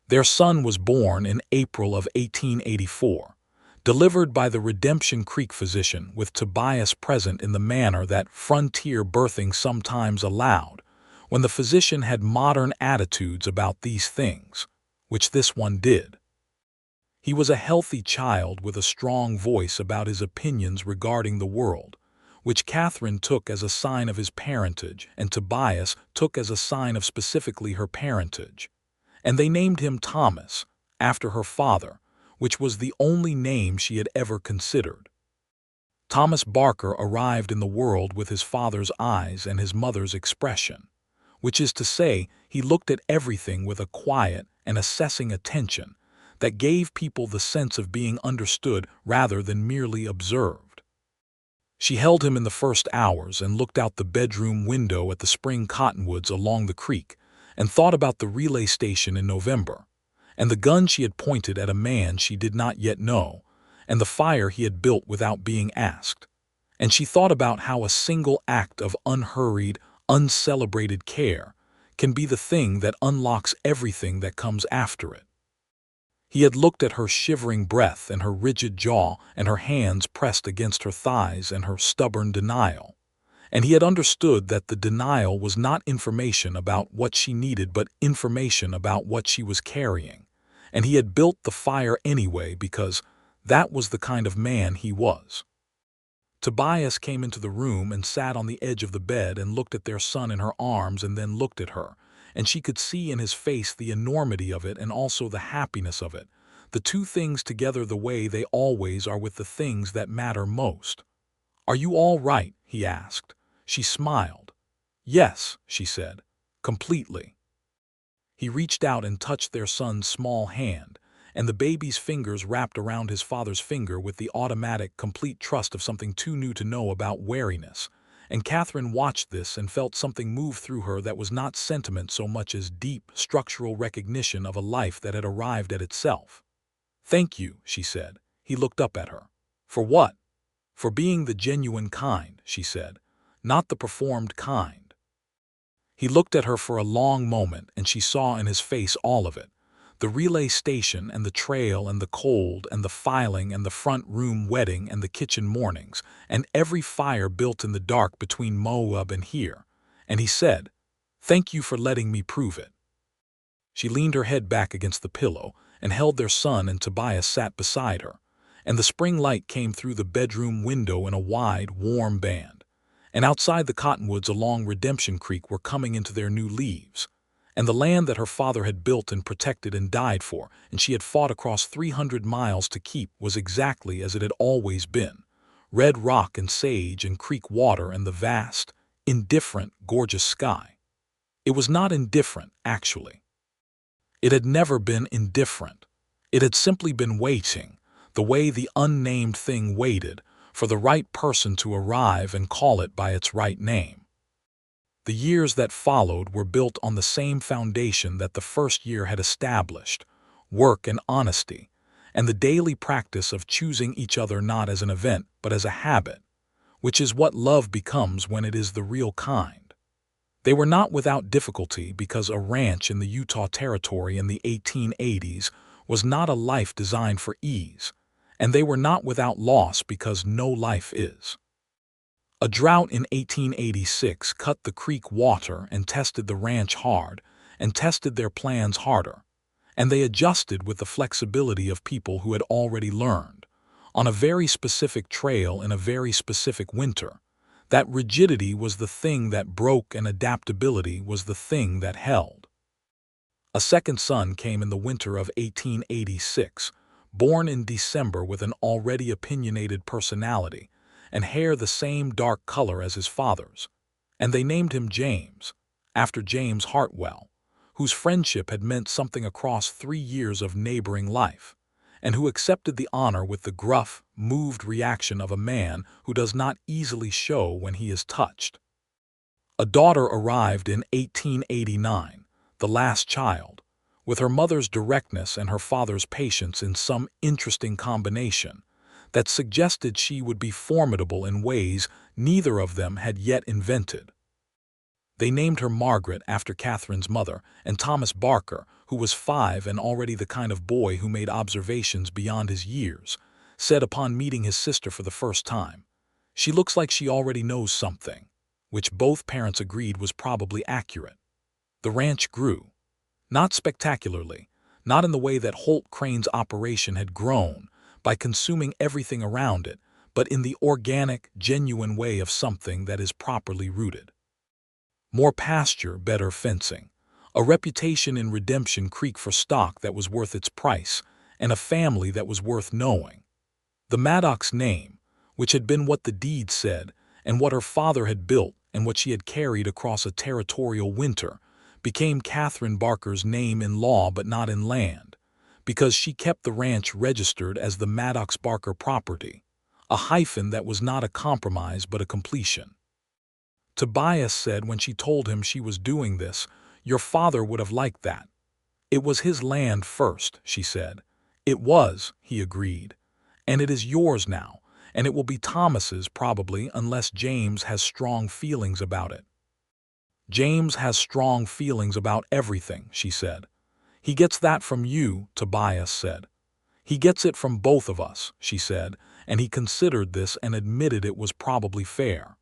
Their son was born in April of 1884, delivered by the Redemption Creek physician with Tobias present in the manner that frontier birthing sometimes allowed, when the physician had modern attitudes about these things, which this one did. He was a healthy child with a strong voice about his opinions regarding the world, which Catherine took as a sign of his parentage and Tobias took as a sign of specifically her parentage. And they named him Thomas, after her father, which was the only name she had ever considered. Thomas Barker arrived in the world with his father's eyes and his mother's expression, which is to say, he looked at everything with a quiet and assessing attention that gave people the sense of being understood rather than merely observed. She held him in the first hours and looked out the bedroom window at the spring cottonwoods along the creek and thought about the relay station in November, and the gun she had pointed at a man she did not yet know, and the fire he had built without being asked. And she thought about how a single act of unhurried, uncelebrated care can be the thing that unlocks everything that comes after it. He had looked at her shivering breath and her rigid jaw and her hands pressed against her thighs and her stubborn denial, and he had understood that the denial was not information about what she needed but information about what she was carrying, and he had built the fire anyway because that was the kind of man he was. Tobias came into the room and sat on the edge of the bed and looked at their son in her arms and then looked at her, and she could see in his face the enormity of it and also the happiness of it, the two things together the way they always are with the things that matter most. "Are you all right?" he asked. She smiled. "Yes," she said, "completely." He reached out and touched their son's small hand, and the baby's fingers wrapped around his father's finger with the automatic, complete trust of something too new to know about wariness. And Catherine watched this and felt something move through her that was not sentiment so much as deep, structural recognition of a life that had arrived at itself. "Thank you," she said. He looked up at her. "For what?" "For being the genuine kind," she said, "not the performed kind." He looked at her for a long moment, and she saw in his face all of it. The relay station and the trail and the cold and the filing and the front room wedding and the kitchen mornings and every fire built in the dark between Moab and here. And he said, "Thank you for letting me prove it." She leaned her head back against the pillow and held their son, and Tobias sat beside her, and the spring light came through the bedroom window in a wide, warm band. And outside the cottonwoods along Redemption Creek were coming into their new leaves. And the land that her father had built and protected and died for, and she had fought across 300 miles to keep, was exactly as it had always been. Red rock and sage and creek water and the vast, indifferent, gorgeous sky. It was not indifferent, actually. It had never been indifferent. It had simply been waiting, the way the unnamed thing waited, for the right person to arrive and call it by its right name. The years that followed were built on the same foundation that the first year had established: work and honesty, and the daily practice of choosing each other not as an event but as a habit, which is what love becomes when it is the real kind. They were not without difficulty, because a ranch in the Utah Territory in the 1880s was not a life designed for ease, and they were not without loss, because no life is. A drought in 1886 cut the creek water and tested the ranch hard, and tested their plans harder, and they adjusted with the flexibility of people who had already learned, on a very specific trail in a very specific winter, that rigidity was the thing that broke and adaptability was the thing that held. A second son came in the winter of 1886, born in December with an already opinionated personality and hair the same dark color as his father's, and they named him James, after James Hartwell, whose friendship had meant something across 3 years of neighboring life, and who accepted the honor with the gruff, moved reaction of a man who does not easily show when he is touched. A daughter arrived in 1889, the last child, with her mother's directness and her father's patience in some interesting combination that suggested she would be formidable in ways neither of them had yet invented. They named her Margaret after Catherine's mother, and Thomas Barker, who was 5 and already the kind of boy who made observations beyond his years, said upon meeting his sister for the first time, "She looks like she already knows something," which both parents agreed was probably accurate. The ranch grew. Not spectacularly, not in the way that Holt Crane's operation had grown, by consuming everything around it, but in the organic, genuine way of something that is properly rooted. More pasture, better fencing, a reputation in Redemption Creek for stock that was worth its price, and a family that was worth knowing. The Maddox name, which had been what the deed said, and what her father had built, and what she had carried across a territorial winter, became Catherine Barker's name in law but not in land, because she kept the ranch registered as the Maddox Barker property, a hyphen that was not a compromise but a completion. Tobias said when she told him she was doing this, "Your father would have liked that." "It was his land first," she said. "It was," he agreed. "And it is yours now, and it will be Thomas's probably, unless James has strong feelings about it." "James has strong feelings about everything," she said. "He gets that from you," Tobias said. "He gets it from both of us," she said, and he considered this and admitted it was probably fair.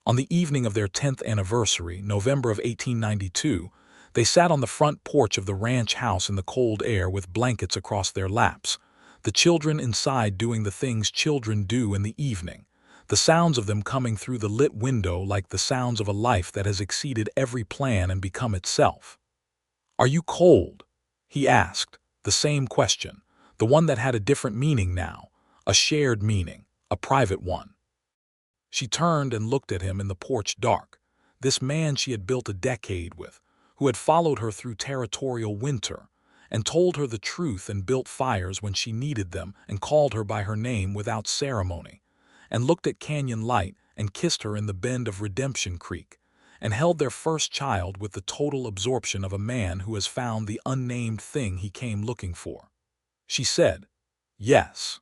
On the evening of their 10th anniversary, November of 1892, they sat on the front porch of the ranch house in the cold air with blankets across their laps, the children inside doing the things children do in the evening, the sounds of them coming through the lit window like the sounds of a life that has exceeded every plan and become itself. "Are you cold?" he asked, the same question, the one that had a different meaning now, a shared meaning, a private one. She turned and looked at him in the porch dark, this man she had built a decade with, who had followed her through territorial winter, and told her the truth and built fires when she needed them and called her by her name without ceremony, and looked at Canyon Light and kissed her in the bend of Redemption Creek, and held their first child with the total absorption of a man who has found the unnamed thing he came looking for. She said, "Yes."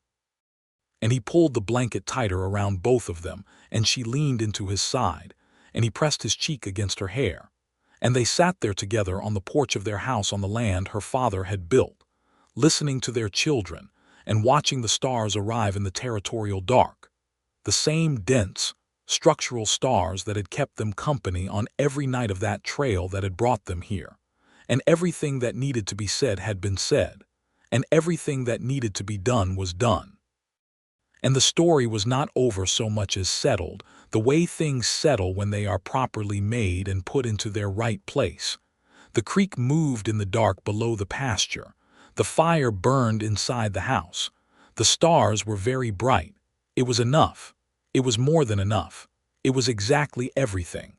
And he pulled the blanket tighter around both of them, and she leaned into his side, and he pressed his cheek against her hair. And they sat there together on the porch of their house on the land her father had built, listening to their children and watching the stars arrive in the territorial dark. The same dense, structural stars that had kept them company on every night of that trail that had brought them here. And everything that needed to be said had been said, and everything that needed to be done was done. And the story was not over so much as settled, the way things settle when they are properly made and put into their right place. The creek moved in the dark below the pasture. The fire burned inside the house. The stars were very bright. It was enough. It was more than enough. It was exactly everything.